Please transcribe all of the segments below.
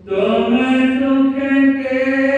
तुम सुख के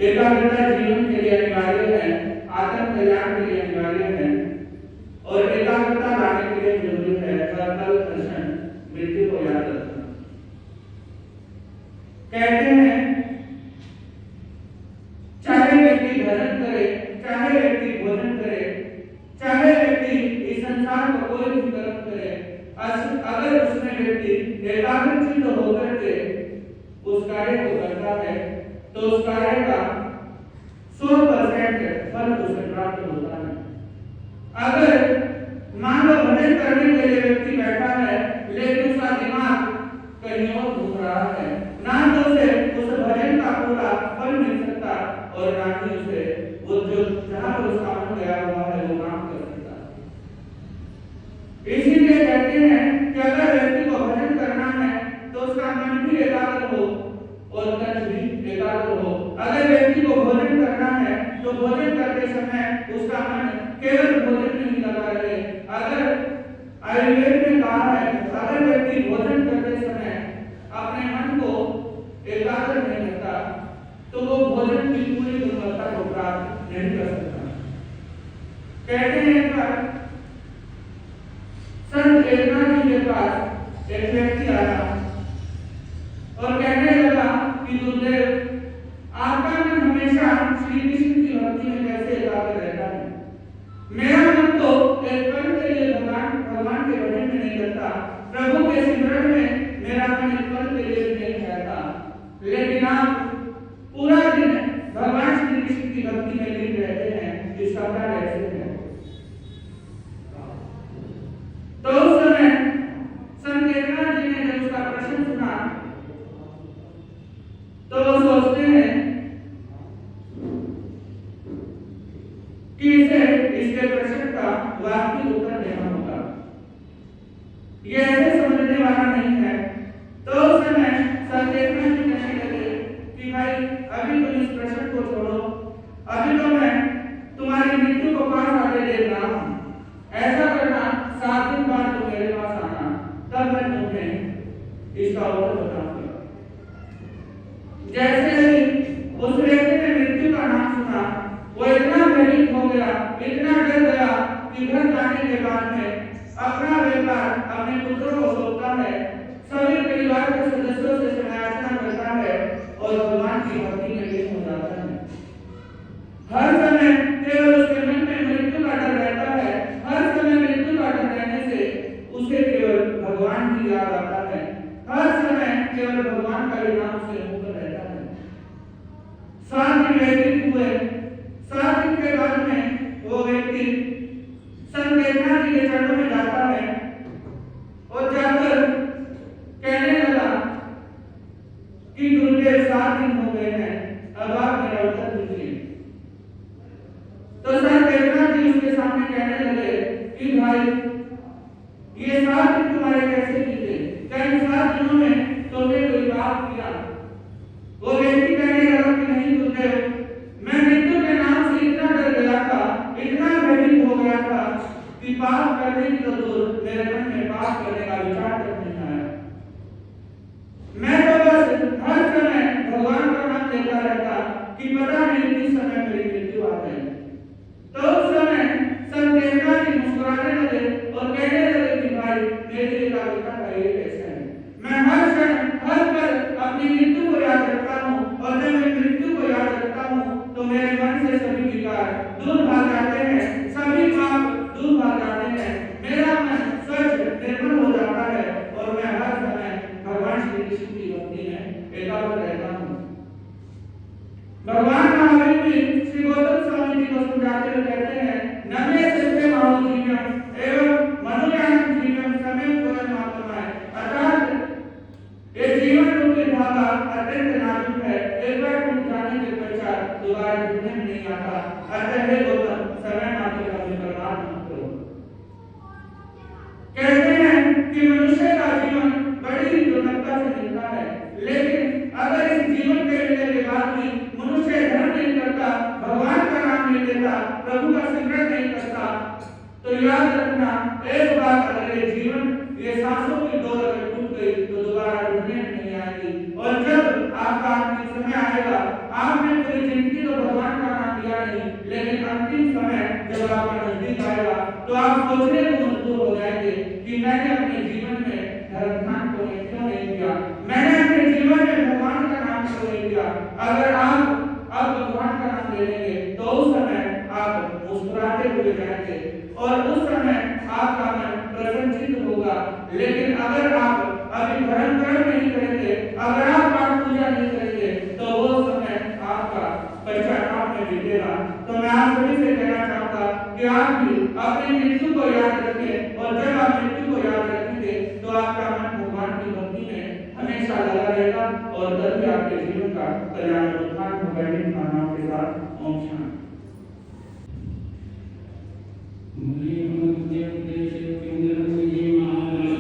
एकाग्रता जीवन के लिए अनिवार्य है, आत्म कल्याण के लिए अनिवार्य है और एकाग्रता लाने के लिए जरूरी है कर्तव्य दर्शन मृत्यु को याद रखना। कहते हैं चाहे व्यक्ति भजन करे, चाहे व्यक्ति भोजन करे, चाहे व्यक्ति इस संसार को कोई भी कर्म करे, अगर उसमें व्यक्ति एकाग्रचित्त होकर के उस कार्य को करता है तो उस कार्य का 100% फल उसे प्राप्त होता है। अगर मान लो भजन करने के लिए व्यक्ति बैठा है लेकिन उसका दिमाग कहीं और घूम रहा है, ना तो उसे उस भजन का पूरा फल मिल सकता और ना ही उसे वो जो जहां पर उसका मन गया हुआ है वो काम कर सकता। इसीलिए कहते हैं कि अगर व्यक्ति को भजन करना है तो उसका मन भी एकाग्र हो और तन भी एकाग्र हो। अगर व्यक्ति को भोजन करना है तो भोजन करते समय उसका मन केवल भोजन में ही लगा रहे। अगर आयुर्वेद में कहा है अगर व्यक्ति भोजन करते समय अपने मन को एकाग्र नहीं रखता तो वो भोजन की पूरी गुणवत्ता को प्राप्त नहीं कर सकता। कहते हैं संत एकनाथ जी के पास एक व्यक्ति आया और कहने लगा कि गुरुदेव आपका मन हमेशा श्री कृष्ण की भक्ति में कैसे एकाग्र रहता है? मेरा मन तो एक पल के लिए ये ऐसे समझने वाला नहीं है। तो उस समय संचेतना जी कहने लगे कि भाई अभी तुम इस प्रश्न को छोड़ो, अभी तो मैं तुम्हारी मृत्यु को पास आने दे रहा हूँ। ऐसा करना 7 दिन बाद तुम मेरे पास आना, तब मैं तुम्हें इसका उत्तर बताऊंगा। जैसे ही उस व्यक्ति ने मृत्यु का नाम सुना, वो इतना भयभीत हो गया, इतना डर गया कि घर जाने के बाद में अपना व्यापार अपने पुत्रों को सौंपता है, सभी परिवार के सदस्यों से क्षमायाचना करता है और भगवान की भक्ति में लीन हो जाता है। हर समय केवल उसके मन में मृत्यु का डर रहता है। हर समय मृत्यु का डर रहने से उसे केवल भगवान की याद आता है। हर समय केवल भगवान का ही नाम से मुक्त रहता है। 7 दिन व्यतीत हुए। 7 दिन के बाद में वो व्यक्ति संचेतना जी के चरणों में जाता है और जाकर कहने लगा कि गुरुदेव 7 दिन हो गए हैं, अब आप मेरा उत्तर दीजिए। तो संचेतना जी उसके सामने कहने लगे कि भाई ये 7 दिन तुम्हारे कैसे बीते? क्या इन 7 दिनों में तुमने कोई पाप किया? वो व्यक्ति कहने लगा कि नहीं गुरुदेव, मैं मृत्यु के नाम से इतना डर गया था, इतना भयभीत हो गया था कि पाप करने की तो दूर मेरे मन में पाप करने का विचार तक नहीं आया। मैं तो बस हर समय भगवान का नाम लेता रहता कि पता नहीं किस समय मेरी मृत्यु आ गई। तो उस समय संचेतना जी मुस्कुराने लगे और कहने लगे कि भाई मेरी एकाग्रता का ये कैसे है? मैं हर क्षण हर पल अपनी मृत्यु को याद रखता हूँ और जब मैं मृत्यु को याद रखता हूँ तो मेरे मन से सभी विकार दूर भाग जाते हैं, सभी पाप दूर भाग जाते हैं, मेरा मन स्वच्छ निर्मल हो जाता है और मैं हर समय भगवान श्री कृष्ण की भक्ति में एकाग्र रहता हूँ। भगवान महावीर भी श्री गौतम स्वामी जी को समझाते हुए कहते हैं, नमे सिद्धे माहो जीवन एवं मनुज्ञानम जीवन समय कोय मातमाय। अर्थात ये जीवन रूपी धागा अत्यंत नाजुक है, एक बार टूट जाने के पश्चात दोबारा जुड़ने में नहीं आता। अतः हे गौतम, समय मात्र का भी बर्बाद मत करो। कहते हैं कि मनुष्य का जीवन बड़ी ही दुर्लभता से मिलता है, लेकिन अगर इस जीवन के मिलने के बाद भी मनुष्य धर्म नहीं करता, भगवान का नाम नहीं लेता, प्रभु का सिमरन नहीं करता, तो याद रखना एक बार अगर ये जीवन ये सांसों की डोर अगर टूट गई तो दोबारा जुड़ने में नहीं आएगी। और जब आपका अंतिम समय आएगा, आपने पूरी जिंदगी तो भगवान का नाम लिया नहीं, लेकिन अंतिम समय जब आपका नजदीक आएगा तो आप सोचने को मजबूर हो जाएंगे कि मैंने अपने जीवन में धर्म ध्यान को क्यों नहीं किया, मैंने अपने जीवन में भगवान का नाम क्यों नहीं लिया। अगर आप अब भगवान का नाम ले लेंगे तो उस समय आप मुस्कुराते हुए जाएंगे और उस समय आपका मन प्रसन्नचित्त होगा। लेकिन अगर आप अभी धर्म कर्म नहीं करेंगे, अगर आप पाठ पूजा नहीं करेंगे तो वो समय आपका पश्चाताप में बीतेगा। तो मैं आप सभी से कहना चाहूंगा कि आप भी अपनी मृत्यु को याद रखें और जब आप मृत्यु को याद रखेंगे तो आपका मन भगवान की भक्ति में हमेशा लगा रहेगा और तभी आपके जीवन का कल्याण उत्थान होगा। इन भावनाओं के साथ ओम शांति। मुनि मुनि देश केंद्र मुनि महाराज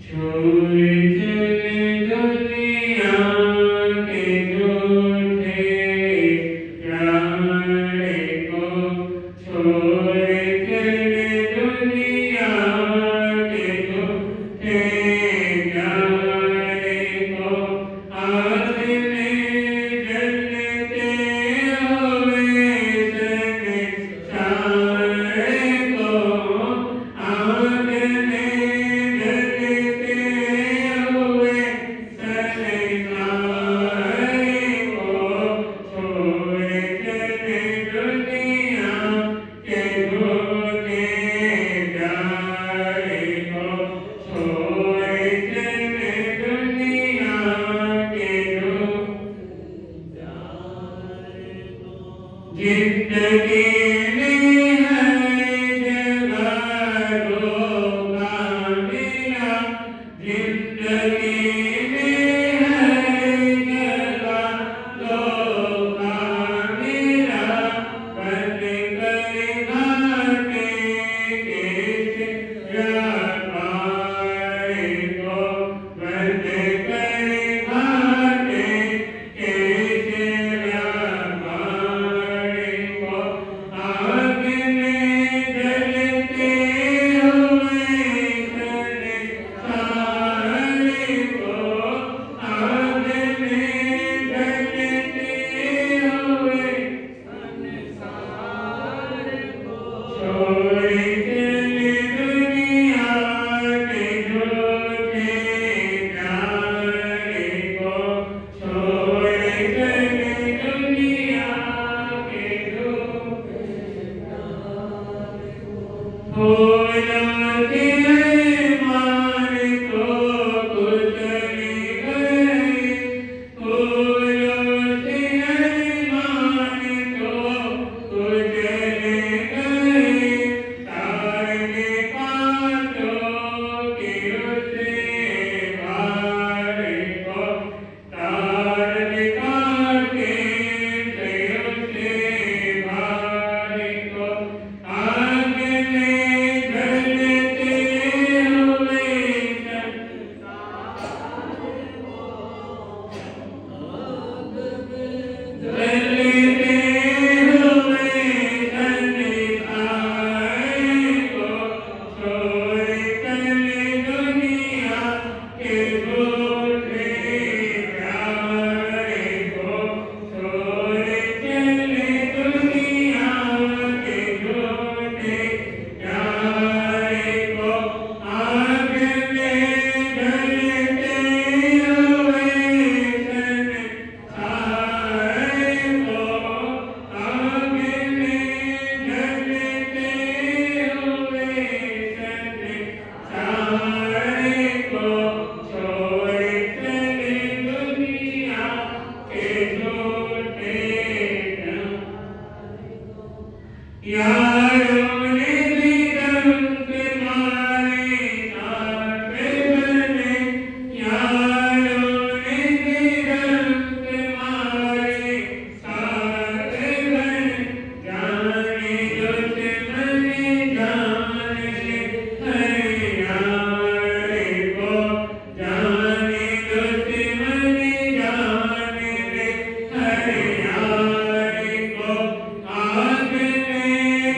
छोड़ चले दुनिया के झूठे जिंदगी में हर जगह धोखा मिला, जिंदगी में हर जगह धोखा मिला, बंद कर घाटे कैसे व्यापारी को, बंद कर घाटे कैसे व्यापारी को, आग में जलते हुए संसारी को, आग में जलते हुए छोड़ चले दुनिया के झूठे प्यारे को, छोड़ चले दुनिया के झूठे फूलों के मान तो कुचले गए, फूलों के मान तो कुचले गए, तार के कांटों के उसे भारे को, तार के कांटे से उसे भारे को, आग में जलते हुए जलते हुए संसारी को, छोड़ चले दुनिया के झूठे प्यारे को, छोड़ चले दुनिया के झूठे प्यारे को, आग में जलते हुए संसारी को, आग में जलते हुए संसारी को, छोड़ चले दुनिया के झूठे यारों ने भी रंग मारे साथ बने, यारों ने भी रंग मारे साथ बने, जाने दुश्मनी जान ले हर यारे को, जाने दुश्मनी जान ले हर यारे को, आग में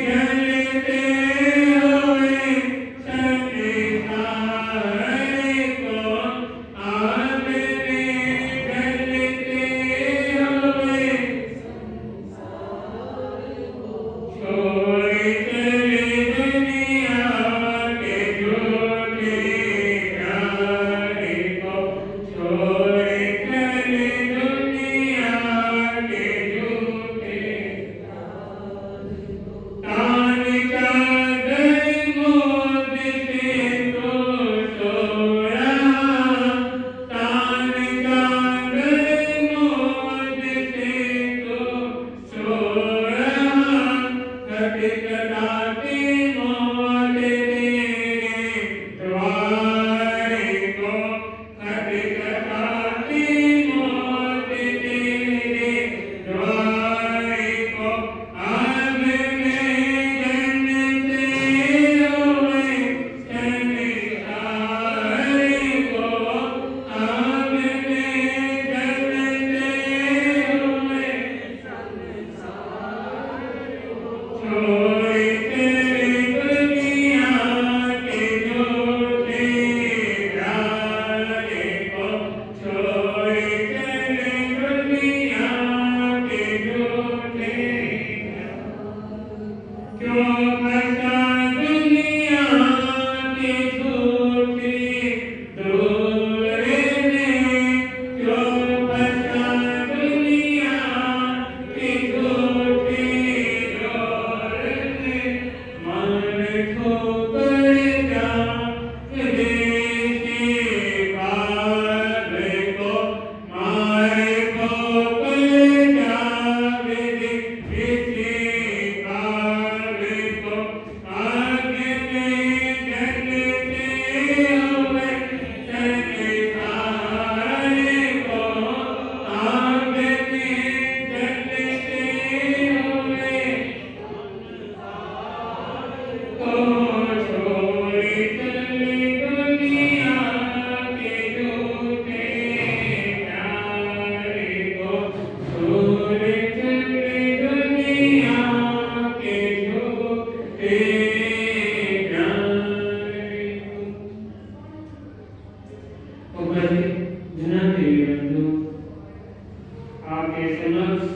आपके समक्ष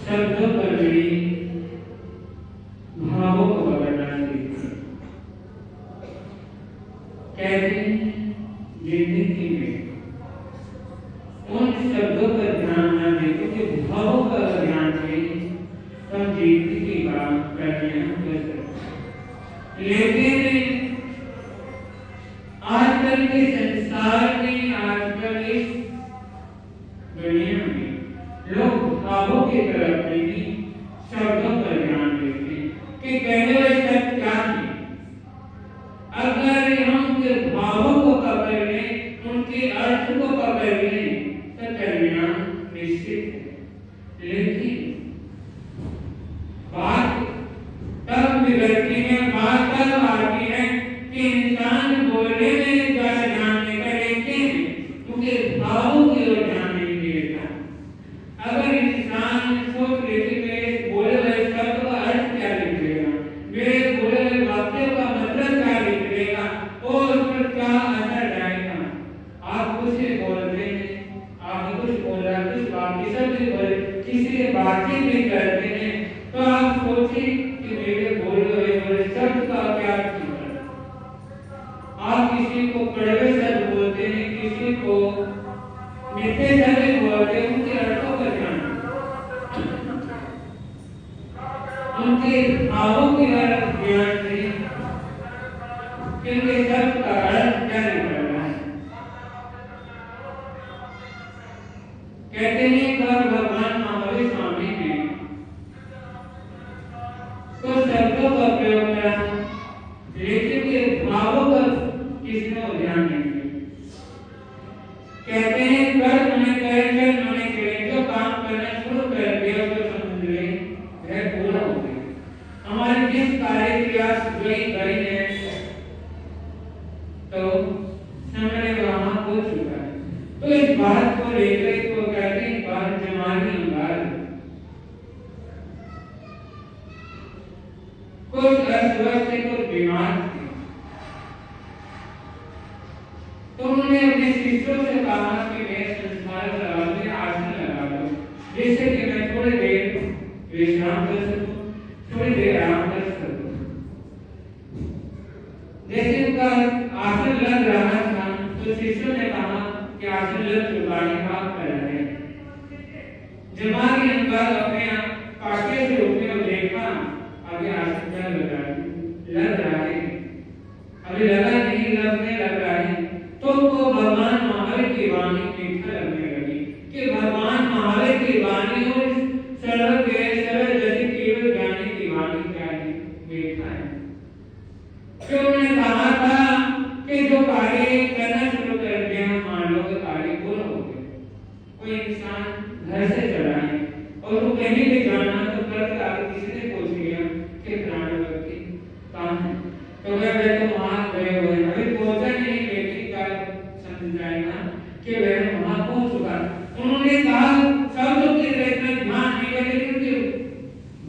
शब्दों पर भी भावों को बदलना सीखें। कहते हैं जिंदगी में उन शब्दों पर ध्यान न दें, क्योंकि भावों का ध्यान दें तो हम जिंदगी की बात करने कर सकते। लेकिन आजकल के संसार में, आजकल इस दुनिया में लोग भावों की तरफ नहीं शब्दों पर ध्यान देते हैं कि कहने वाले शब्द क्या है। अगर हम उनके भावों को पकड़ लें, उनके अर्थ को पकड़ लें तो कल्याण निश्चित है। लेकिन बात तब बिगड़ती है, बात तब आती है कि इंसान बोलने में ज़्यादा ध्यान देकर, लेकिन उनके भावों की ओर ध्यान नहीं देता। अगर इंसान सोच ले कि मेरे बोले हुए शब्द का अर्थ क्या निकलेगा, मेरे बोले हुए वाक्य का मतलब क्या निकलेगा और उस पर क्या असर जाएगा। आप कुछ बोलते हैं, आप कुछ बोल रहे हैं, कुछ बाकी सब बोले, किसी से बातचीत भी करते हैं, तो आप सोचिए कि मेरे बोले हुए शब्द का क्या अर्थ निकलेगा। आप किसी को कड़वे शब्द बोलते हैं, किसी को मीठे शब्द बोलते हैं, उनके अर्थों पर ध्यान, उनके भावों की तरफ ध्यान दें कि उनके शब्द का अर्थ क्या निकल रहा है। कहते हैं कि भगवान महावीर स्वामी ने कुछ शब्दों का प्रयोग करा, लेकिन के भावों पर किसने ध्यान नहीं दिया। कहते हैं कर्म में करें, कर्म में करें, जो काम करना शुरू कर दिया तो समझ लें वह पूरा हो गया। हमारी जिस कार्य प्रयास गई है तो समय वहां हो चुका है। तो इस बात को लेकर तो कहते हैं बात जमानी अंगार कुछ अस्वस्थ थे, कुछ बीमार थे, तो उन्होंने अपने शिष्यों से कहा कि मैं संसार में आसन लगा दो, जिससे कि मैं थोड़ी देर विश्राम कर सकूं, थोड़ी देर आराम कर सकूं। जैसे उनका आसन लग रहा था तो शिष्यों ने कहा कि आसन लग चुका है, आप कर रहे हैं। जमानी अंगार अपने पाके से उठे और देखा अभी आसन लग रहा है, अभी लगा नहीं, लगने लग रहा है। तो भगवान महावीर की वाणी मीठा लगने लगी कि भगवान महावीर की वाणी और सरल जैसी केवल ज्ञानी की वाणी क्या है, मीठा है। क्यों उन्होंने कहा था कि जो कार्य करना शुरू कर दिया, मान लो कि कार्य पूरा हो गया। कोई इंसान घर से चला है और वो कहीं भी जाना तो करके आगे किसी ने पूछ लिया कि प्राण व्यक्ति कहाँ है, तो वह तो वहां गए हुए हैं, अभी पहुंचा नहीं, लेकिन क्या समझ जाएगा कि वह वहां पहुंच चुका। उन्होंने कहा शब्दों की तरफ ध्यान नहीं दें, लेकिन उनके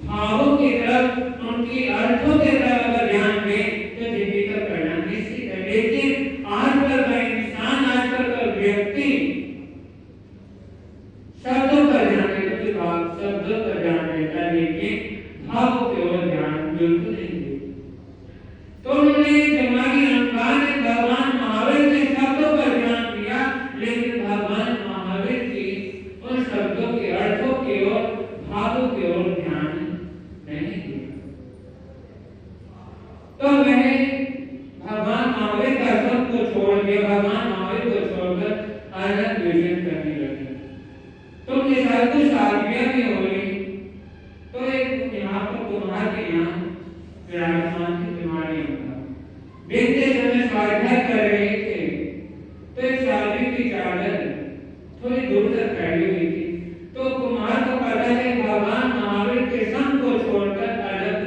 भावों की तरफ, उनकी अर्थों की तरफ अगर ध्यान दें तो जिंदगी का परिणाम निश्चित है। लेकिन आजकल का इंसान, आजकल का व्यक्ति शब्दों पर ध्यान देता है, शब्दों पर ध्यान देता है, लेकिन भावों की ओर ध्यान बिल्कुल नहीं देता। तो उन्होंने जमानी अंगार ने भगवान महावीर के शब्दों पर ध्यान दिया, लेकिन भगवान महावीर की उन शब्दों के अर्थों की ओर, भावों की ओर ध्यान नहीं दिया। तो मैंने भगवान महावीर का सब को छोड़ दिया, भगवान महावीर को छोड़कर अलग विजन करने लगे। तो उनके साथ कुछ आदमियां भी हो गई। तो एक यहाँ पर कुम्हार के यहाँ विराजमान थे, बीमारी होता देखते समय स्वाध्याय कर रहे थे, तो एक साधु की चादर थोड़ी दूर तक फैली हुई थी। तो कुम्हार को पता है भगवान महावीर के संग को छोड़कर अलग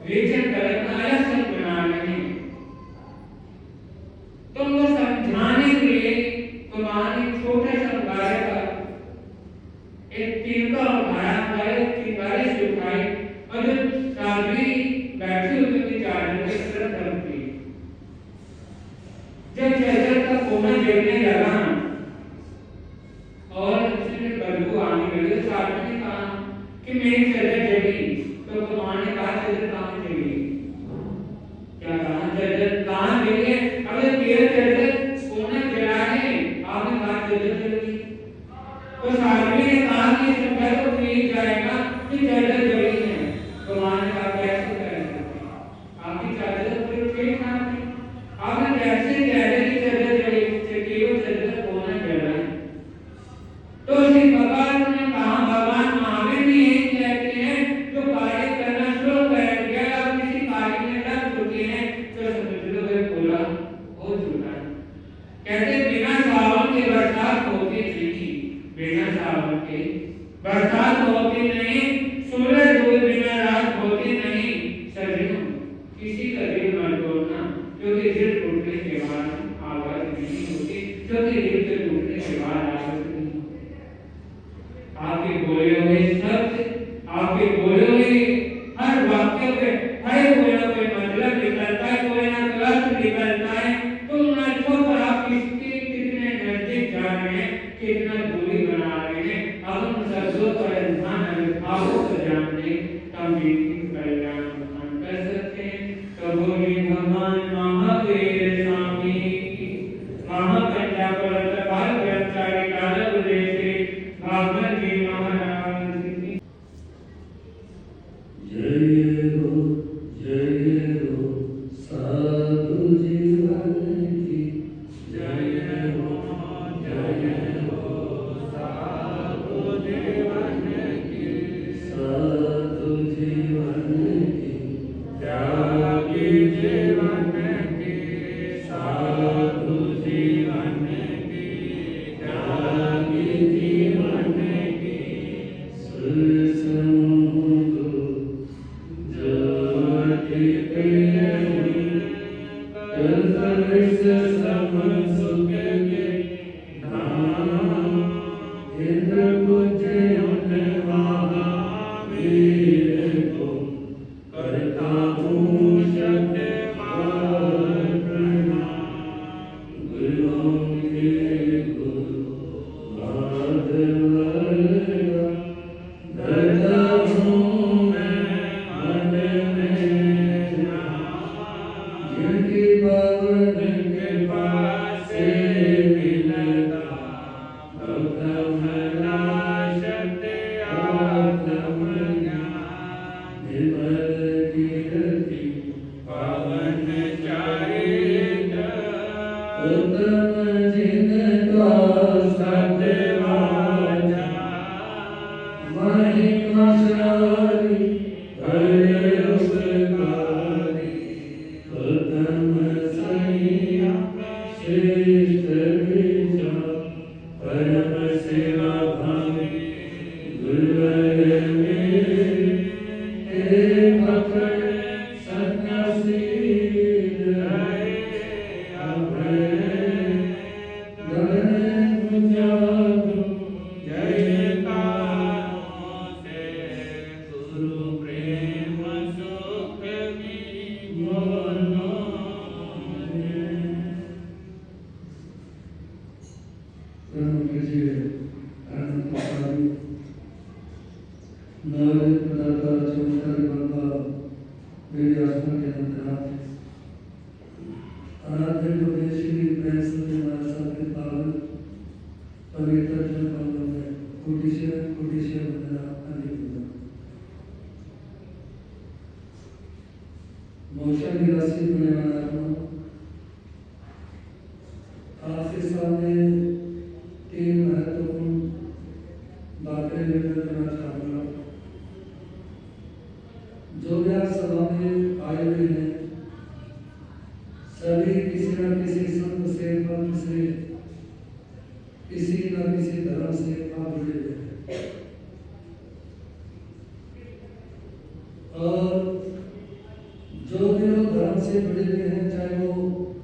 विचन करना, अलग संग बना रहे। तो उनको समझाने के लिए कुम्हार ने छोटा सा गाय का एक तिनका उठाया, तिनकारी से उठाई और जो साध्वी बैठी हुई थी चादर की तरफ रख दी। जब चादर का कोना जलने लगा और उसने बदबू कि मेरी चदर जली, तो कुमार ने कहा चदर कहाँ जली? क्या कहा? चदर कहाँ जली है? अगर तेरा चदर सोना जला है, आपने कहा चदर जल गई, तो साधवी ने कहा कि इसका तो नहीं जाएगा कि चदर जली है। कुमार ने कहा कैसे कर सकते? आपकी चादर तो ठीक ठाक थी, आपने कैसे कह रहे कि चदर जली? केवल चदर सोना जला है। तो इसी प्रकार ने कहा भगवान महावीर भी यही कहते हैं, जो कार्य करना शुरू कर दिया और किसी कार्य में लग चुके हैं तो समझ लो वे पूरा हो चुका है। कहते बिना सावन के बरसात होती नहीं, बिना सावन के बरसात होती नहीं, सूरज डूबे बिना रात होती नहीं। सज्जनों, किसी का दिल मत तोड़ना, क्योंकि दिल टूटने के बाद आवाज नहीं होती, क्योंकि दिल के टूटने के बाद आवाज नहीं होती। आपके बोले हुए शब्द, आपके बोले हुए हर वाक्य पे कोई ना कोई मतलब निकलता है, कोई ना कोई अर्थ निकलता है। तुम ना छुप आप किसके कितने नजदीक जा रहे हैं, कितना दूरी बना रहे हैं। अब उन शब्दों पर ध्यान आपको तो जानते तब भी कल्याण कर सकते हैं। तो बोले भगवान महावीर स्वामी महाकन्या परतपाल ब्रह्मचारी काल उदेशे भागवत जी महाराज की जय हो साधु जीवन की, जय हो साधु जीवन की, साधु जीवन की, त्यागी जीवन की, साधु जीवन की, त्यागी जीवन की, मोशन की राशि होने वाला हूँ। आपके सामने तीन महत्वपूर्ण बातें लेकर करना चाहूँगा। जो भी आप सभा में आए हुए हैं, सभी किसी न किसी संत से, पंथ से, किसी न किसी धर्म से आप जुड़े हुए हैं। और जो भी लोग धर्म से जुड़े हुए हैं, चाहे वो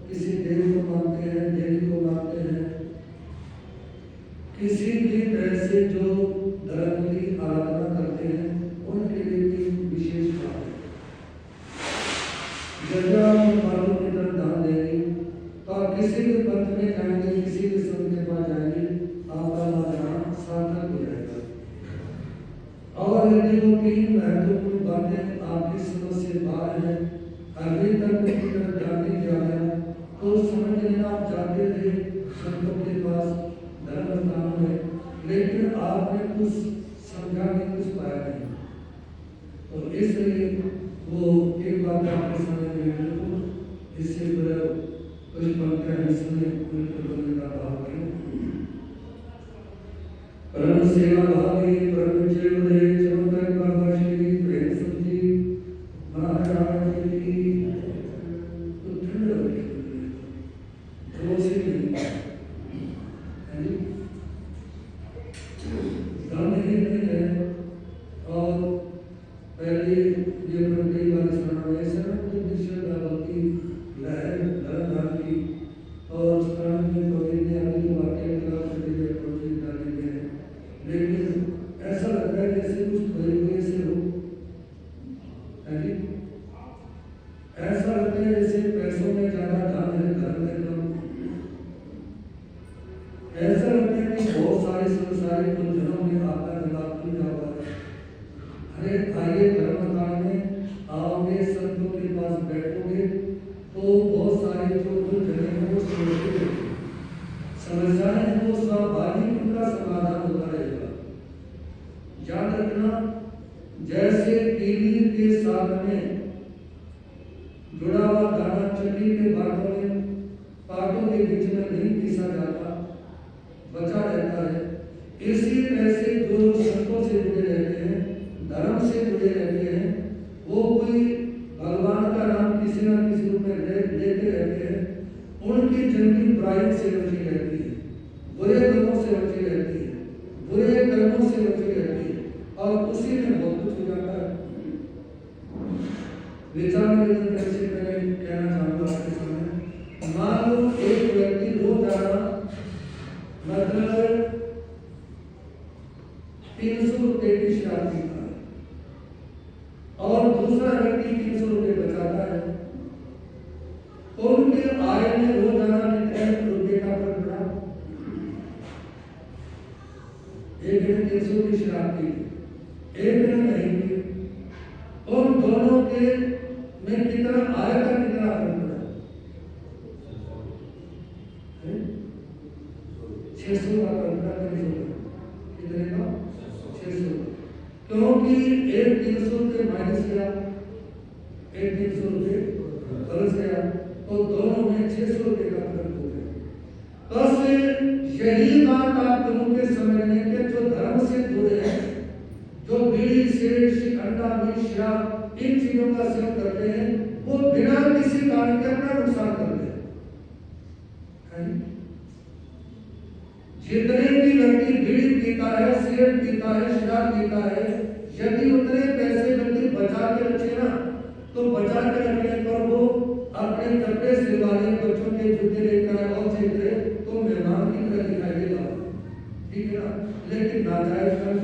किसी देव को मानते हैं, देवी को मानते हैं, किसी भी तरह से जो धर्म की आराधना करते हैं, उनके लिए तीन विशेष बात है। जब आप बातों की तरफ ध्यान देंगे तो आप किसी भी पंथ में जाएंगे, किसी भी संत के पास जाएंगे, आपका नाम सार्थक हो जाएगा। और यदि आपने कुछ समझा नहीं, कुछ पाया नहीं, और इसलिए वो एक बात आपके सामने रखो, इससे पूरा कुछ पंक्तियां इसमें उनके बोलने का भाव है। परम सेवा भावी परम जीवदे चमत्कार बाबा श्री प्रेम सब्जी महाराज की तो ठंड हो गई तो से नहीं है जी, दाम नहीं है। और पहले ये कई बार सुना ऐसा तो विषय की लहर धर्म की और स्थान में कोई ने अभी वाक्य का शरीर प्रोजेक्ट डाले गए हैं, लेकिन ऐसा लगता है जैसे कुछ खोए हुए से हो, है जी, ऐसा लगता है जैसे पैसों में ज्यादा दाम है, धर्म में कम, ऐसा लगता है कि बहुत सारे संसारिक उलझनों में आपका दिमाग खुल जाता है। अरे आइए धर्म काल में आओगे, संतों के पास बैठोगे तो बहुत सारे जो उलझने हैं वो समझते समस्याएं हैं वो स्वाभाविक उनका समाधान होता रहेगा। याद रखना, जैसे टीवी के साथ में जुड़ा हुआ दाना चक्की के पाटों के बीच में नहीं पीसा जाता, बचा रहता है, इसी तरह से जो संतों से जुड़े रहते हैं, धर्म से जुड़े रहते हैं, वो कोई भगवान का नाम किसी न किसी रूप में लेते रहते हैं, उनकी जिंदगी बुराई से बची रहती है, बुरे कर्मों से बची रहती है, बुरे कर्मों से बची रहती है, और उसी में बहुत कुछ हो जाता है। विचार में कैसे मैं कहना चाहूंगा आपके सामने, मान लो एक व्यक्ति रोजाना मतलब 300 रुपए की शराब पीता है और दूसरा व्यक्ति 300 रुपए बचाता है, तो उनके आय में रोजाना कितने रुपए का फर्क पड़ा? एक ने 300 की शराब पी, एक ने नहीं पी, उन दोनों के में कितना आय का कितना फर्क पड़ा? 600 का फर्क पड़ा, कितने का? 600, क्योंकि एक 300 रुपये माइनस किया, एक 300 रुपये प्लस किया, तो दोनों में 600 रुपये का फर्क हो गया। बस यही बात आप लोगों के समझने के जो धर्म से जुड़े हैं, जो बीड़ी सिगरेट अंडा मीट शराब इन चीजों का सेवन करते हैं, वो बिना किसी कारण के अपना नुकसान करते हैं। जितने भी व्यक्ति बीड़ी पीता है, सिगरेट पीता है, शराब पीता है, यदि उतने पैसे व्यक्ति बचा के रखे ना, तो बचा के रखने पर वो अपने कपड़े सिलवाने, बच्चों के जूते लेकर और चीजें तो मेहमान की तरह दिखाई देगा, ठीक है ना। लेकिन नाजायज खर्च,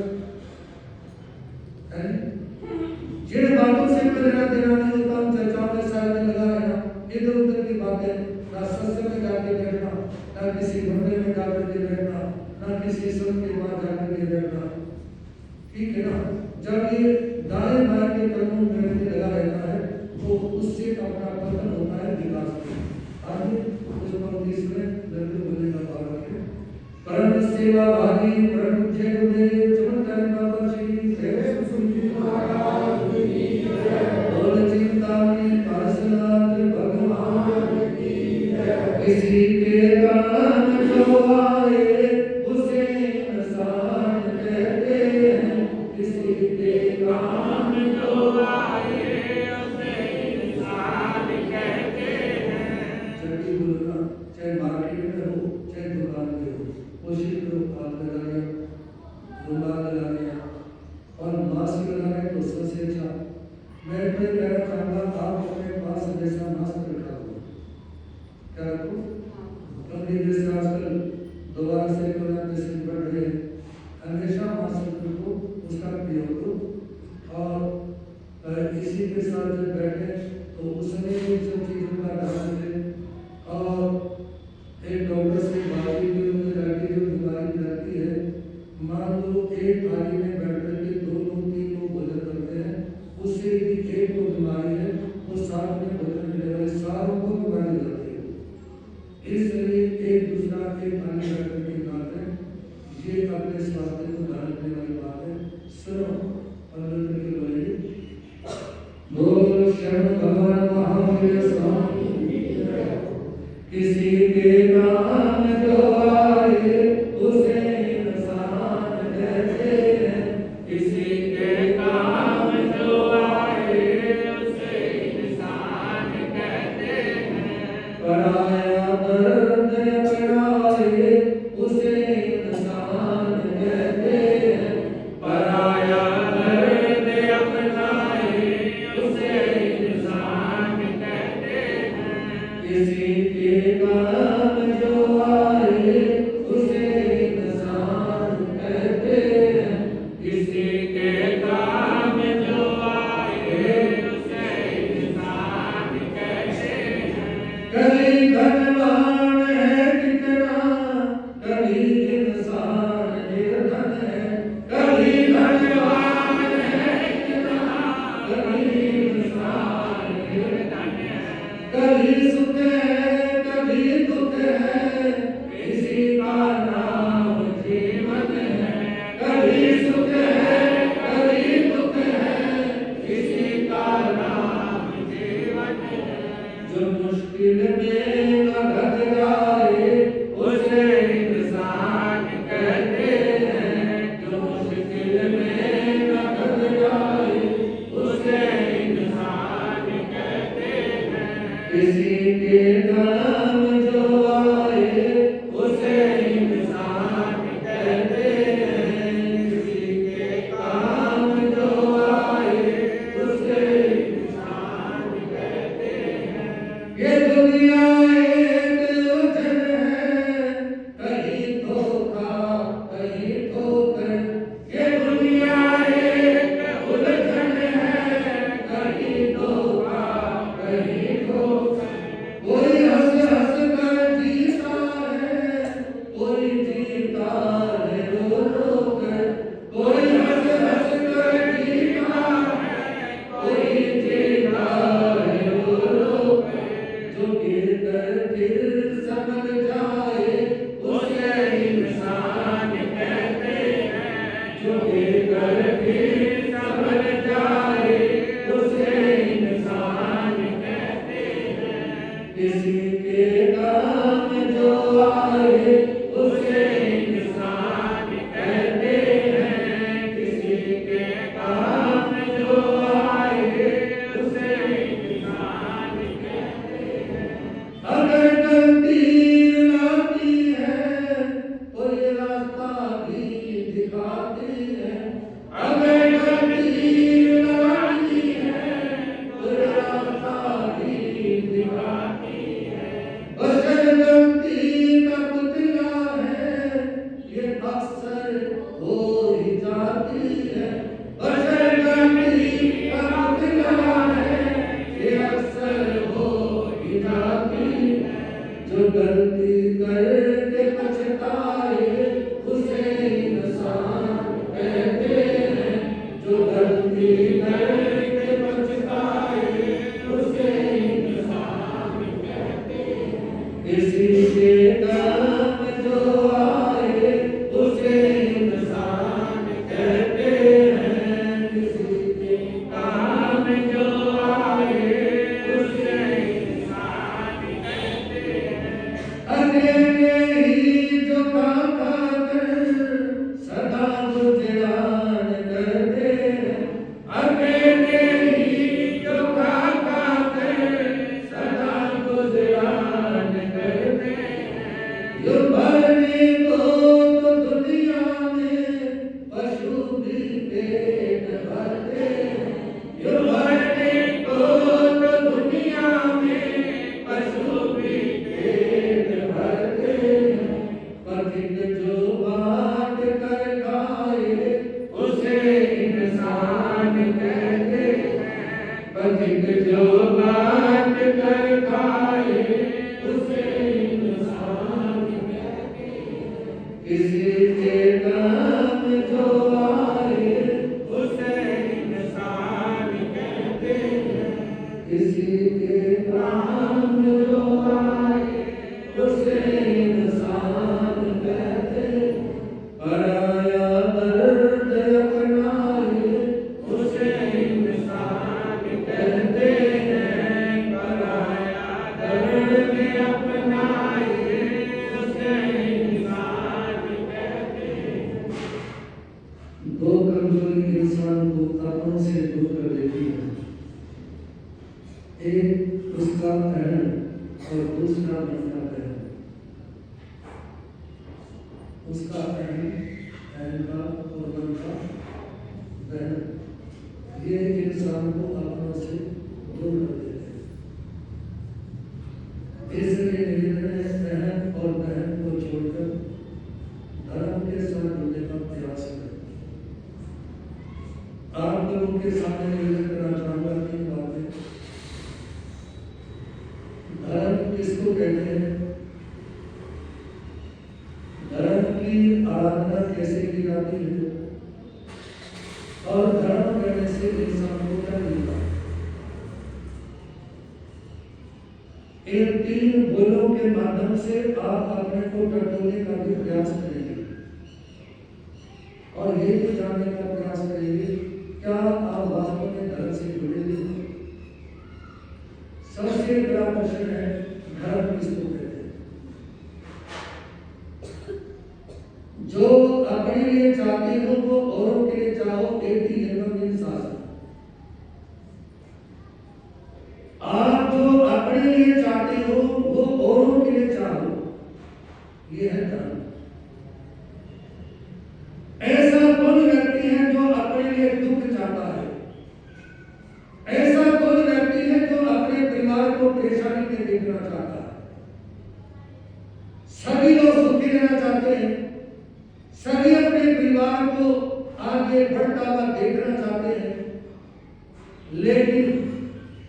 जिन बातों से लेना देना नहीं होता उन चर्चाओं में साथ में लगा रहना, इधर उधर की बातें, ना सत्संग में जाके बैठना, ना किसी घंटे में जाकर के बैठना, ना किसी संत के पास जाकर के बैठना, ठीक है ना। जब ये दाएं बाएं के कर्मों में व्यक्ति लगा रहता है तो उससे अपना पतन होता है, विकास होता है। आगे उस पंक्ति में दर्द बोलने का भाव रखें। परम सेवा भागी परम जय गुरुदेव चमत्कार बाबा श्री प्रेम सुखी महाराज की जय, बोल चिंतामणि पार्षद भगवान की जय। किसी के कान जो आए उसे इंसान कहते हैं, किसी के कान जो आए उसे इंसान कहते हैं। जल्दी बोलना, चाहे मार्केट में हो चाहे दुकान में हो, कोशिश करो हाथ लगा लिया, रुमाल लगा लिया और मास्क लगा रहे तो सबसे अच्छा। मैं तो कहना चाहूँगा आप अपने पास हमेशा मास्क रखा हो, क्या रखो? क्योंकि जैसे आजकल दोबारा से कोरोना पेशेंट बढ़ रहे हैं, हमेशा मास्क रखो, उसका प्रयोग करो। और इसी के साथ जब बैठे तो उसमें इन सब चीज़ों का ध्यान रखें। और एक डॉक्टर से बात की जो बीमारी रहती है, मान लो एक थाली में बैठ करके 2-3 लोग भोजन करते हैं, उससे भी एक को बीमारी है, वो साथ में भोजन करने वाले सारों को बीमारी होती है। इसलिए एक दूसरा एक थाली बैठ करके खाते हैं, ये अपने स्वास्थ्य को ध्यान सुनो अनंत के भाई बोल शरण भगवान महावीर स्वामी किसी के नाम जो आए उसे इंसान कहते हैं किसी के काम जो आए उसे इंसान कहते हैं पराया दर्द अपनाए उसे इंसान कहते हैं पराया दर्द अपनाए उसे इंसान कहते हैं किसी के काम जो आए उसे इंसान कहते हैं किसी के काम जो आए उसे इंसान कहते हैं कभी धनवान है कितना कभी इंसान निर्धन है कभी धनवान है कितना कभी इंसान निर्धन है कभी सुख है कभी दुख है किसी का नाम जीवन है कभी सुख है कभी दुख है किसी का नाम जीवन है जो मुश्किल में लग जाए उसे इंसान कहते हैं जो मुश्किल में लग जाए उसे इंसान कहते हैं किसी के नाम जो आए उसे इंसान कहते हैं किसी के काम जो आए उसे इंसान कहते हैं ये दुनिया एक उलझन है कहीं धोखा कहीं ठोकर ये दुनिया एक उलझन है कहीं धोखा कहीं ठोकर कोई हंस हंस कर जीता है कोई जीता है रो रो कर कोई हंस हंस कर जीता है कोई जीता है रो रो कर जो गिर कर फिर संभल जाए उसे इंसान कहते हैं जो गिर कर फिर संभल जाए उसे इंसान कहते हैं किसी के काम जो आए उसे इंसान कहते हैं किसी के काम जो आए उसे इंसान कहते हैं अगर गलती लाती है कोई रास्ता भी दिखाती है अगर गलती लाती है कोई रास्ता भी दिखाती है बशर गलती का पुतला है ये अक्सर हो ही जाती है बशर गलती का पुतला है ये अक्सर हो ही जाती है जो गलती करके पछताए उसे इंसान कहते हैं जो गलती करके पछताए उसे इंसान कहते हैं किसी के काम जो आए उसे इंसान कहते हैं किसी के काम जो आए उसे इंसान कहते हैं अकेले ही जो काका कर सदा गुजरान करते हैं अकेले ही जो काका कर सदा गुजरान करते हैं यो भरने को तो दुनिया में पशु भी पेट भरते हैं यो भरने को तो दुनिया में पशु भी पेट भरते हैं पथिक जो बात कर खाए उसे इंसान कहते हैं पथिक जो बात कर खाए उसे इंसान कहते हैं किसी के काम जो आए उसे इंसान कहते हैं किसी के काम जो आए उसे इंसान कहते पराया दर्द अपनाए इंसान को अपनों से दूर कर देती है। एक उसका अहम और दूसरा मन का अहम। उसका अहम का और मन का अहम, ये इंसान को अपनों से दूर कर देते हैं। इसलिए निरंतर अहम और अहम को छोड़कर धर्म के साथ जुड़ने का प्रयास करें। आप लोगों के सामने निवेदन करना चाहूंगा कि बातें, धर्म किसको कहते हैं, धर्म की आराधना कैसे की जाती है और धर्म करने से इंसान को क्या मिलता है। इन तीन बोलों के माध्यम से आप अपने को टटोलने का भी प्रयास करेंगे और ये भी जानने का प्रयास करेंगे क्या आप वास्तव में धर्म से जुड़े हुए हैं। सबसे बड़ा प्रश्न है धर्म किसको कहते हैं। जो अपने लिए चाहते हो वो औरों के लिए चाहो, एक ही है शासन। आप जो अपने लिए चाहते हो वो औरों के लिए चाहो, ये है धर्म। ऐसा कौन व्यक्ति है जो अपने लिए दुख चाहता है, ऐसा कौन व्यक्ति है जो अपने परिवार को परेशानी में देखना चाहता है। सभी लोग सुखी रहना चाहते हैं, सभी अपने परिवार को आगे बढ़ता हुआ देखना चाहते हैं, लेकिन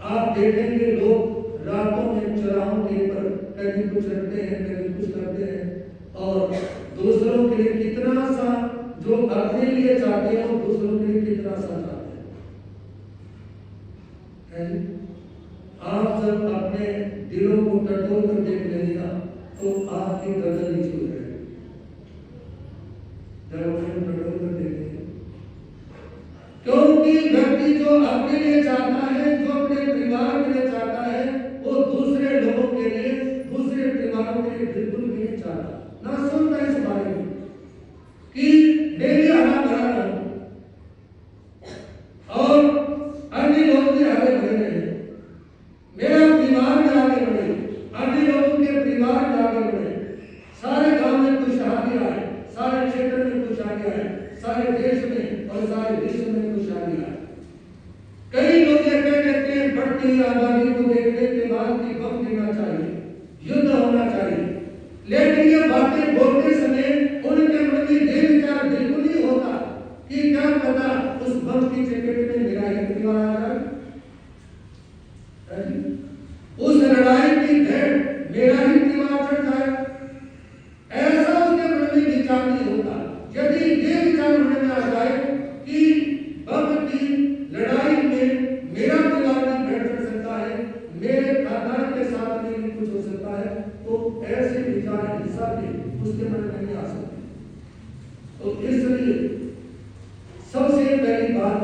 आप देखेंगे लोग रातों में चौराहों के पर कभी कुछ रखते हैं, कभी कुछ करते हैं और दूसरों के लिए कितना सा जो अपने लिए चाहते हैं और दूसरों के लिए कितना सा चाहते हैं। आप जब अपने दिलों को टटोल कर देख लेंगे तो आपकी गर्दन नीचे हो जाएगी। जब अपने टटोल कर देखेंगे, क्योंकि व्यक्ति जो अपने लिए चाहता है, जो अपने परिवार के लिए चाहता है, वो दूसरे लोगों के लिए, दूसरे परिवारों के लिए बिल्कुल भी नहीं चाहता, ना सुनता इस बारे में कि मेरी हरा भरा रहूं और अन्य लोग भी आगे बढ़ रहे हैं, मेरा परिवार भी आगे बढ़े, अन्य लोगों के परिवार भी आगे बढ़े, सारे गांव में खुशहाली आए, सारे क्षेत्र में खुशहाली आए, सारे देश में और सारे विश्व में खुशहाली आए। कई लोग ये कह देते हैं बढ़ती हुई आबादी को देखने के बाद कि बम गिरना चाहिए, युद्ध होना चाहिए, लेकिन ये बातें बोलते समय उनके मन में ये विचार बिल्कुल नहीं होता कि क्या पता उस बम की चपेट में मेरा ही परिवार आ जाए, उस लड़ाई की भेड़ मेरा ही परिवार चढ़ जाए। ऐसा उसके मन में विचार नहीं होता। यदि ये विचार मन में आ जाए कि बम की लड़ाई में मेरा परिवार भी भेड़ चढ़ सकता है, मेरे खानदान के साथ में भी कुछ हो सकता है, तो ऐसे विचार हिंसा के उसके मन में नहीं आ सकते। तो इसलिए सबसे पहली बात,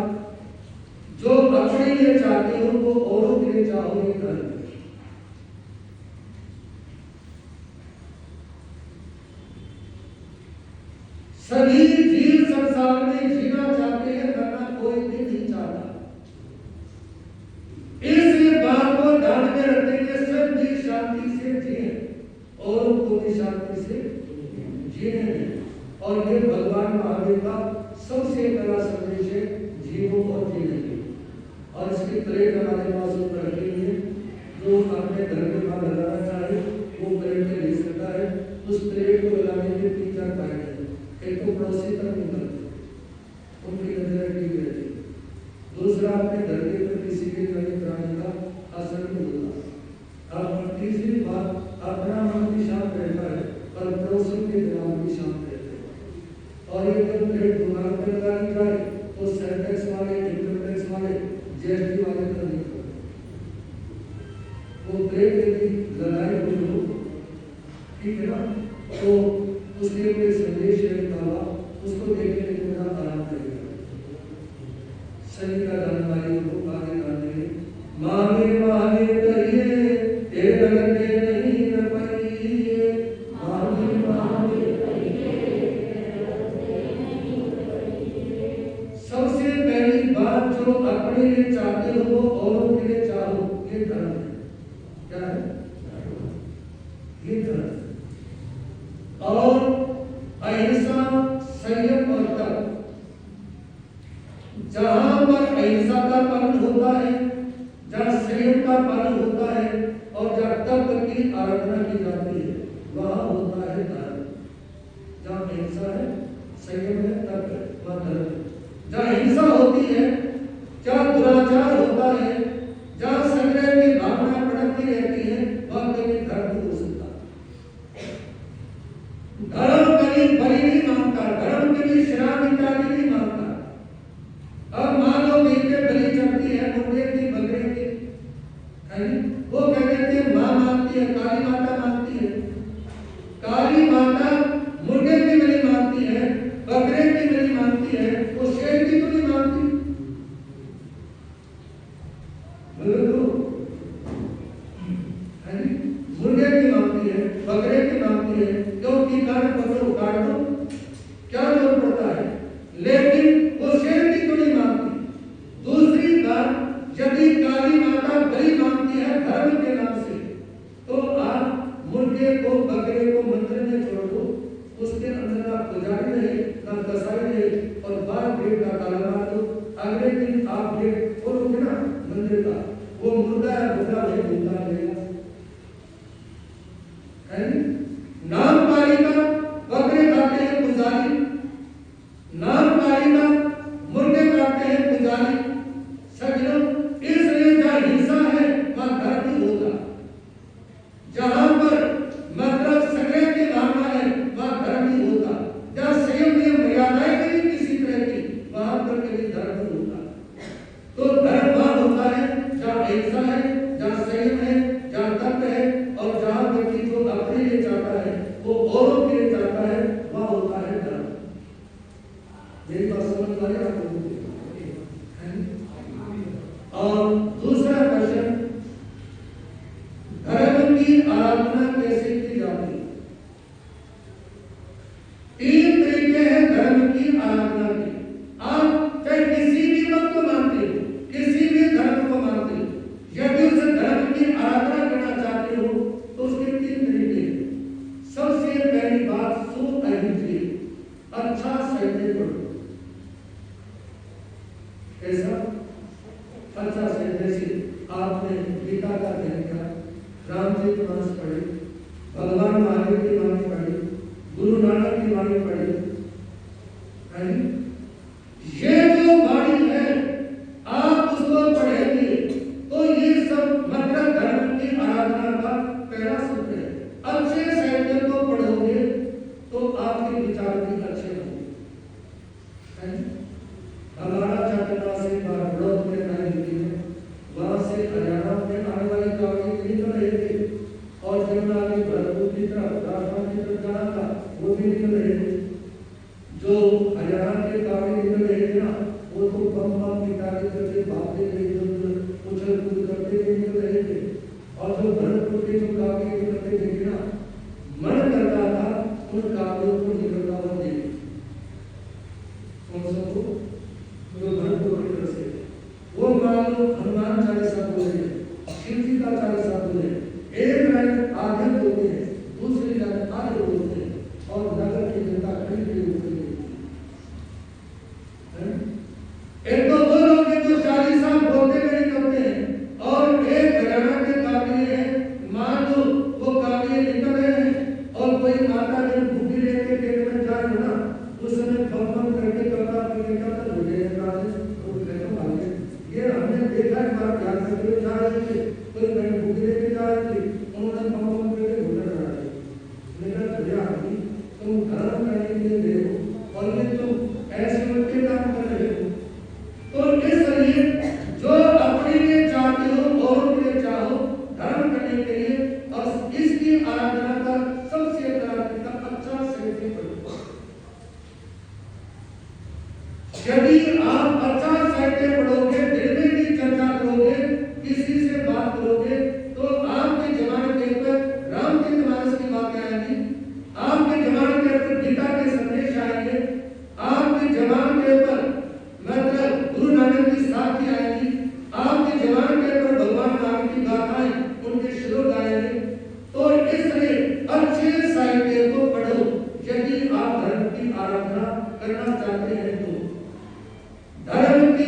जो अपने लिए चाहते हो वो औरों के लिए चाहो, ये धर्म। सभी जीव संसार में जीना चाहते हैं, मरना कोई भी नहीं चाहता। इस बात को ध्यान में रखते हुए सब भी शांति से जिए और को भी शांति से जीने दें। और ये भगवान महावीर का सबसे बड़ा संदेश है, जीवो और जीने दें। और इसकी प्लेट हमारे पास ऊपर रखी हुई है, जो अपने घर के बाहर लगाना चाहे वो प्लेट में ले सकता है। उस प्लेट को लगाने के 3-4 फायदे हैं। एक तो पड़ोसी तक नहीं करते, उनकी नजर टिकी रहती है। दूसरा, अपने घर के ऊपर किसी के कहीं प्राणी का असर नहीं होता। अब तीसरी बात, अपना मन भी शांत रहता है और पड़ोसियों के दिमाग भी शांत रहते हैं। और ये जब प्लेट दुकान पर लगाई जाए तो सेल टैक्स वाले, इनकम टैक्स वाले, जीएसटी वाले तो नहीं करते। वो प्लेट यदि लगाई हुई हो, ठीक है ना, तो उसके ऊपर संदेश निकाला, उसको देखने को मेरा आराम करेगा। सही का जानकारी को आगे गाने मांगे मांगे करिए, तेरे लगे नहीं न पाइए, मांगे मांगे करिए, सबसे जो अपने लिए चाहते हो वो औरों के लिए चाहो, ये धर्म है। क्या है? ये धर्म है। और अहिंसा, संयम और तप, जहां पर अहिंसा का पालन होता है, जहां संयम का पालन होता है और जहां तप की आराधना की जाती है, वहां होता है धर्म। जहां अहिंसा है, संयम है, तप है, वह धर्म है। जहां हिंसा होती है, जहां दुराचार होता है, जहां संग्रह की भावना भड़कती रहती है, वह कभी धर्म नहीं हो सकता। धर्म कभी बलि नहीं मांगता, धर्म कभी शराब इत्यादि नहीं मांगता। अब मान लो कहीं पे बलि चढ़ती है मुर्गे की, बकरे की, वो क्या कहते हैं? माँ मांगती है, काली माता मांगती है। काली माता मुर्गे की बलि मांगती है, बकरे की बलि मांगती है, वो शेर की तो नहीं मांगती। मुर्गे की मांगती है, बकरे की मांगती है, क्योंकि कान पकड़ो काट दो, क्या जोर पड़ता है, लेकिन वो शेर की तो नहीं मांगती। दूसरी बात, यदि काली माता बलि मांगती है धर्म के नाम से, तो आप मुर्गे को, बकरे को मंदिर में छोड़ दो, उसके अंदर ना पुजारी रहे, ना कसाई रहे, और बाहर गेट का ताला मार दो। अगले दिन आप गेट खोलोगे ना मंदिर का, वो मुर्गा या बकरा नहीं घूमता रहेगा। नाम पालिका बकरे खाते हैं पुजारी, नाम पालिका मुर्गे खाते हैं पुजारी। सज्जनों, इसलिए जहाँ हिंसा है वहाँ धर्म नहीं होगा। जहाँ पर मतलब संग्रह की भावना है वहाँ धर्म नहीं होगा। जहाँ संयम नियम मर्यादाएं नहीं किसी तरह की, वहाँ पर कभी धर्म नहीं होगा। तो धर्म वहाँ होता है जहाँ अहिंसा है, जहाँ संयम है, जहाँ तप है, और जहाँ व्यक्ति जो अपने लिए चाहता है वो औरों के लिए चाहता है, वहाँ होता है धर्म। मेरी बात समझ आ रही है आपको? और दूसरा क्वेश्चन, धर्म की आराधना कैसे की जाती है? 3 तरीके हैं धर्म की आराधना के। आप चाहे किसी भी मत को मानते हो, किसी भी धर्म को मानते हो, यदि उस धर्म की आराधना करना चाहते हो तो उसके 3 तरीके हैं। सबसे पहली बात, सुअहिंसा, अच्छा साहित्य पढ़ो। कैसा? अच्छा साहित्य। जैसे आपने गीता का अध्ययन किया, रामचरितमानस पढ़े, भगवान महावीर की वाणी पढ़ी, गुरु नानक की वाणी पढ़ी, ये जो वाणी है आप उसको पढ़ेंगे तो ये सब मतलब धर्म की आराधना का पहला सूत्र है। अच्छे साहित्य को पढ़ोगे तो आपके विचार भी अच्छे होंगे। हमारा छात्रा से बड़ौद में लिखी है, वहां से हरियाणा में आने वाले कावड़ी निकल रहे थे, और जब आगे भरतपुर की तरफ, राजस्थान की तरफ जाना था, वो भी निकल रहे थे। जो हरियाणा के कावड़ी निकल रहे थे ना, वो तो बम बम निकाले करके भागते थे, उछल कूद करते हुए निकल रहे थे। और जो भरतपुर के जो कावड़ी निकलते थे ना, मन करता था उन कावड़ियों को निकलता हुआ देखे। कौन सा? जो भरतपुर की तरफ से वो मान लो हनुमान चालीसा बोल रहे हैं, शिव जी का चालीसा बोल रहे हैं, एक लाइन आगे बोलते हैं, दूसरी लाइन आगे बोलते हैं, और नगर की जनता खड़ी खड़ी होकर एक तो वो लोग जो चालीसा बोलते हुए निकलते हैं, और एक हरियाणा के काबिले हैं, मान लो वो काबिले निकल रहे हैं, और कोई माता जब भूखी लेके पेट में जाए ना, उस समय बम बम करके करता ये हमने देखा है। बात ध्यान रखते हुए जा रहे थे, कोई बहन भूखी लेके जा रहे थे, उन्होंने बम बम करके घुटने चढ़ा दिए। मेरा भैया आदमी, तुम धर्म करने के लिए गए हो और ये तुम ऐसे उल्टे काम कर रहे हो। तो इसलिए जो अपने लिए चाहते हो औरों के लिए चाहो, धर्म करने के लिए, और इसकी आराधना का सबसे अच्छा साहित्य पढ़ो। यदि आप अच्छा साहित्य पढ़ोगे, दिल में की चर्चा करोगे, किसी से बात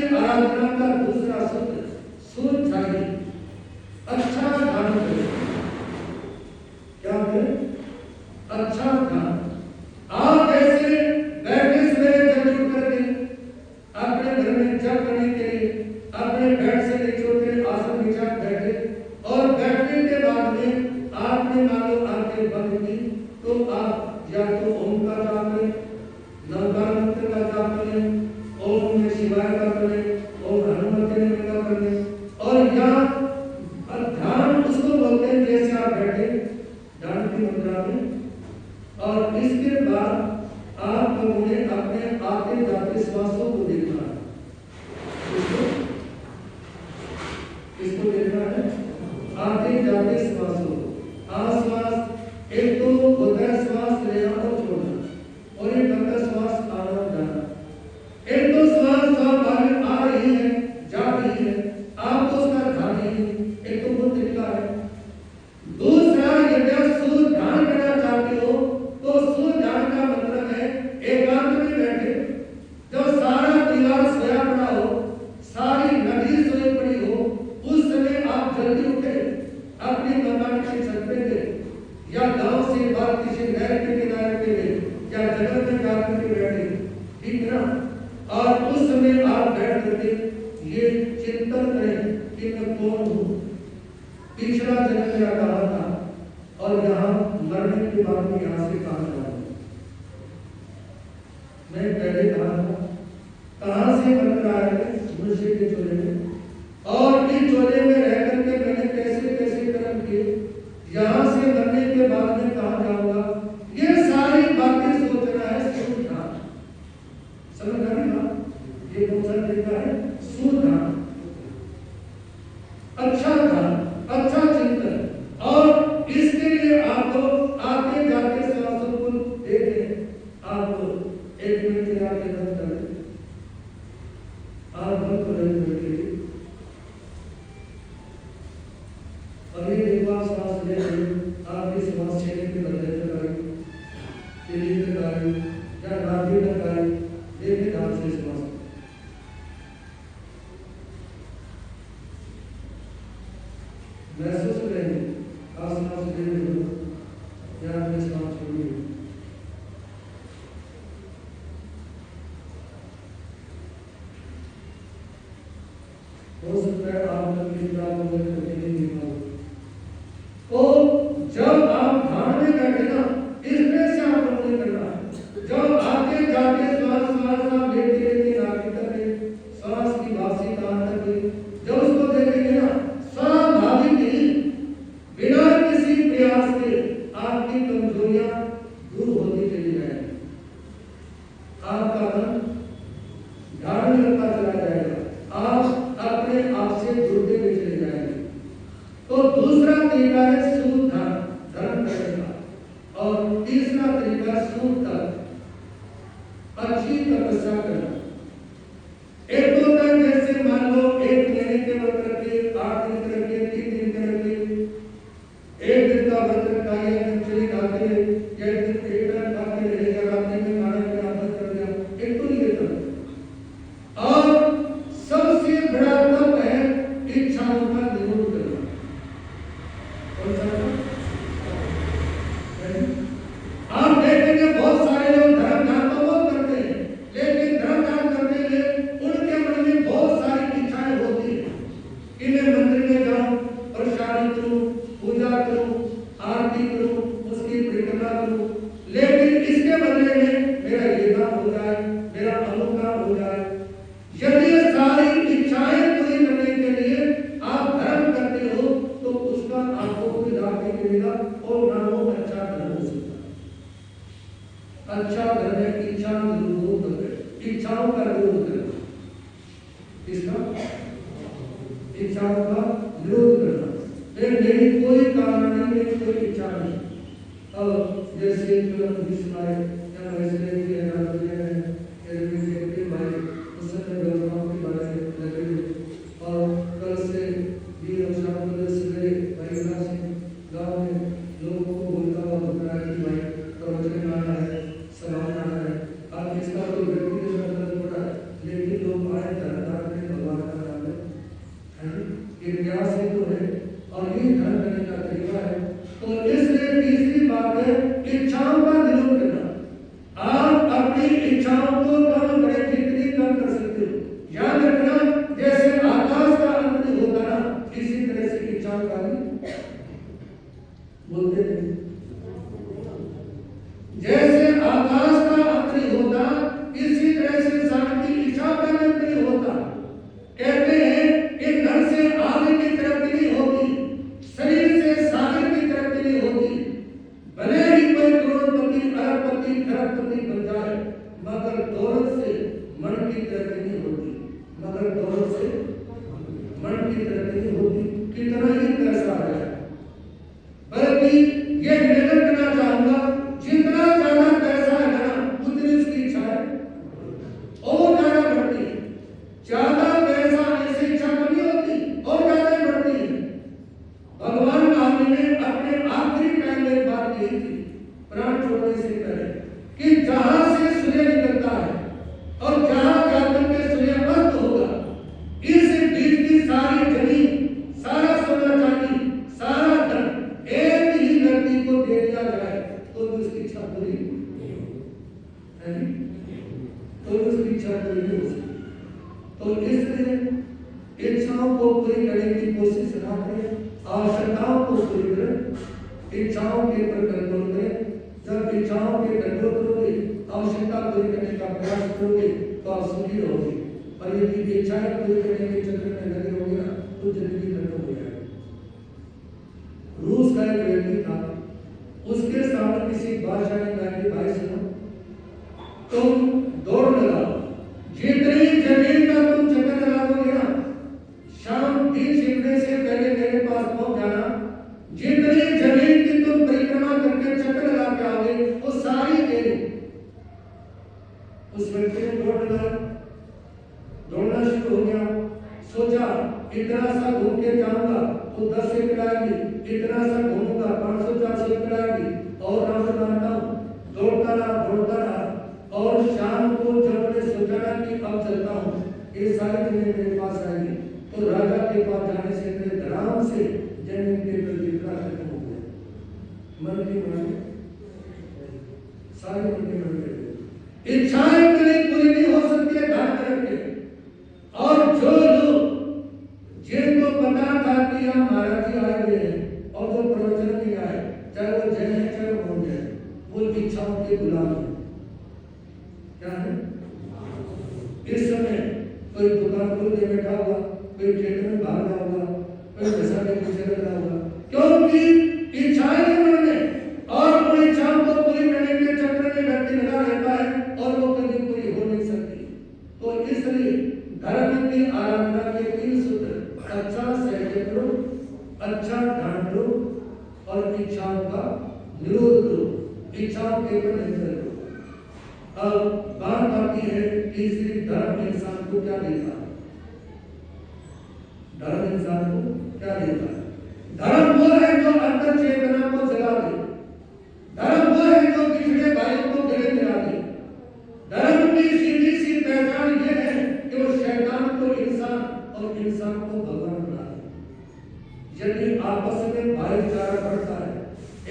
आराधना का दूसरा सूत्र सूझ चाहिए। अच्छा ध्यान करें। क्या करें? अच्छा ध्यान। आप जैसे बैठे सवेरे जल्दी उठ करके अपने घर में जप करने के लिए अपने बेड से नीचे उठे, आसन बिछा बैठे, और बैठने के बाद में आपने मान लो आंखें बंद की, तो आप या तो ओम का जाप करें, नवकार मंत्र का जाप करें, ओम नमः शिवाय का करें, ओम हनुमते नमः का करें, और या ध्यान उसको बोलते हैं जैसे आप बैठे ध्यान की मुद्रा में। और इसके बाद आप लोगों ने अपने आते जाते श्वासों को देखना है। इसको देखना है, आते जाते श्वासों को। आश्वास एक तो होता है श्वास लेना और छोड़ना, और एक होता है श्वास आना जाना। एक तो श्वास बाहर आ रही है, जा रही है, आप तो उसका ध्यान ही नहीं, एक तो वो तरीका है। दूसरा, यदि आप सूर्य ध्यान करना चाहते हो तो सूर्य ध्यान का मतलब है एकांत में बैठे, जब सारा दीवार सोया पड़ा हो, सारी नदी सोई पड़ी हो, उस समय आप जल्दी उठे, अपनी मकान के छत पे गए, या गांव से बाहर किसी नहर के किनारे पे गए, या जंगल में जाकर के बैठे, ठीक है ना। और उस समय आप बैठ करके ये चिंतन करें कि मैं कौन हूँ, पिछला जन्म मेरा कहा था, और यहाँ मरने के बाद में यहाँ से कहाँ जाऊँ। मैं पहले कहा था कहाँ से बनकर आया है, मनुष्य के चोले में, और इस चोले में रह करके मैंने कैसे कैसे कर्म किए, यहाँ से मरने के बाद में कहाँ जाऊंगा, ये सारी बातें सोचना है। सूझना समझ आ रही, ये कौन सा तरीका है? सूझना, अच्छा ध्यान, अच्छा चिंतन। और इसके लिए आपको आते जाते श्वासों को देखें। आपको 1 मिनट के आगे बंद कर दें, आप बंद कर रहे, और ये देखो आप श्वास ले रहे हो, आपकी श्वास शरीर के बंधे तक आई, दिल्ली तक आई, या नाभि तक आई, देखिए ध्यान से श्वास महसूस करेंगे। आप श्वास ले रहे हो या अपनी श्वास छोड़िए। हो सकता है आप लोग की बात मुझे कभी नहीं हो। तो जब आप ध्यान में बैठे ना, इसमें से आप लोगों ने करना है, जब आते जाते श्वास आप लेते लेते नाभि तक, श्वास की वापसी कहाँ तक, जब उसको देखेंगे ना, स्वाभाविक ही बिना किसी प्रयास के आपकी कमजोरियां दूर होती चली जाएगी, आपका मन ध्यान में लगता चला जाएगा, आप अपने आप से जुड़ते हुए चले जाएंगे। तो दूसरा तरीका है सूझ धर्म करने का, और तीसरा तरीका सूझ तक अच्छी तपस्या करना। एक होता है जैसे मान लो 1 महीने के व्रत रखे, 8 दिन करके, 3 दिन करके, 1 दिन का व्रत रखा है, खिचड़ी खाते रहे, या 1 दिन एक टाइम खाते रहे, या रात्रि में खाना पीना बंद कर दिया, एक तो ये था। और सबसे बड़ा तप है इच्छाओं का निरोध करना। कौन सा? आप देखेंगे बहुत सारे लोग धर्म ध्यान तो बहुत करते हैं, लेकिन धर्म ध्यान करने में उनके मन में बहुत सारी इच्छाएं होती है कि मैं मंदिर में जाऊं, प्रसाद करूं, पूजा करूं, आरती करूं, उसकी परिक्रमा करूं, लेकिन इसके बदले में मेरा ये काम हो जाए, मेरा अमुक काम हो जाए। यदि ये सारी इच्छाएं पूरी करने के लिए आप धर्म करते हो, तो उसका आपको कोई लाभ नहीं मिलेगा, और ना वो अच्छा धर्म हो सकता। अच्छा धर्म है इच्छा विरोध करना, इच्छाओं का विरोध करना, इसका इच्छाओं का विरोध करना। मेरी कोई कामना नहीं, मेरी कोई इच्छा नहीं। अब जैसे तुरंत विस्मय या वैसे के भाई उस समय व्यवस्थाओं के बारे में लगे, और कल से भी शाम को सवेरे भाई गाँव में लोगों को बोलता हुआ बताया कि भाई प्रवचन आना है, सभा आना है। अब इसका तो व्यक्ति मतलब पड़ा, लेकिन लोग आए धर्म की तरक्की नहीं होती, कितना ही पैसा आ जाए। बल्कि ये निवेदन करना चाहूंगा, जितना ज्यादा पैसा है ना उतनी उसकी इच्छा है और ज्यादा बढ़ती है। ज्यादा पैसा आने से इच्छा कमी होती और ज्यादा बढ़ती है। भगवान महावीर ने अपने आखिरी टाइम में एक बात कही थी प्राण छोड़ने से पहले कि जहां से सूर्य निकलता है और जहां जाकर के सूर्य अस्त होगा, इस बीच की सारी जमीन, सारा सोना चांदी, सारा धन एक ही व्यक्ति को दे दिया जाए तो भी उसकी इच्छा पूरी है, तो भी उसकी इच्छा पूरी नहीं हो सकती। तो इसलिए इच्छाओं को पूरी करने की कोशिश ना करें, आवश्यकताओं को पूरी करें, इच्छाओं के ऊपर कंट्रोल करें। जब इच्छाओं के कंट्रोल करोगे, आवश्यकता पूरी करने का प्रयास करोगे तो आप सुखी रहोगे। और यदि इच्छाएं पूरी करने के चक्कर में लगे रहोगे ना तो जिंदगी खत्म हो जाएगी। रूस का एक व्यक्ति था, उसके सामने किसी बादशाह ने कहा कि भाई सुनो, तुम दौड़ लगाओ, जितनी जमीन का तुम चक्कर लगाओगे ना, शाम दिन छिपने से पहले मेरे पास पहुंच जाना। जितनी जमीन की तुम परिक्रमा करके चक्कर लगा के आओगे वो सारी तेरी। उस व्यक्ति ने दौड़ लगाया, दौड़ना शुरू हो गया। सोचा इतना सा घूम के जाऊंगा तो 10 एकड़ आएगी, इतना सा घूमूंगा 500-400 एकड़ आएगी, और राउंड मारता हूं। दौड़ता रहा और शाम को जब मैंने सोचा ना कि अब चलता हूं, ये सारी जमीन मेरे पास आएगी, तो राजा के पास जाने से पहले धड़ाम से जमीन के ऊपर गिरना खत्म हो गया। मन की मन सारी मन की मन गई। इच्छाएं कभी पूरी नहीं हो सकती है ध्यान रखिए। और जो लोग जिनको पता था कि हम महाराज जी आए हुए हैं और वो प्रवचन नहीं आए, चाहे वो जैन है चाहे वो बौद्ध है, वो इच्छाओं के गुलाम है। क्या है? इस समय कोई दुकान खोल के बैठा हुआ, कोई खेत में भाग रहा होगा, कोई भैंसा के पीछे लगा होगा, क्योंकि इच्छाएं हैं मन में, और वो इच्छाओं को पूरी करने के चक्कर में व्यक्ति लगा रहता है और वो कभी पूरी हो नहीं सकती। तो इसलिए धर्म की आराधना के 3 सूत्र: अच्छा सहज करो, अच्छा ध्यान करो और इच्छाओं का निरोध करो, इच्छाओं के ऊपर नियंत्रण करो। अब बात आती है तीसरी, धर्म इंसान को क्या देता है? धर्म इंसान को क्या देता है? धर्म वो है जो अंतर चेतना को जगा दे। धर्म वो है जो बिछड़े भाइयों को गले मिला दे। धर्म की सीधी सी पहचान ये है कि वो शैतान को इंसान और इंसान को भगवान बना दे। यदि आपस में भाईचारा बढ़ता है,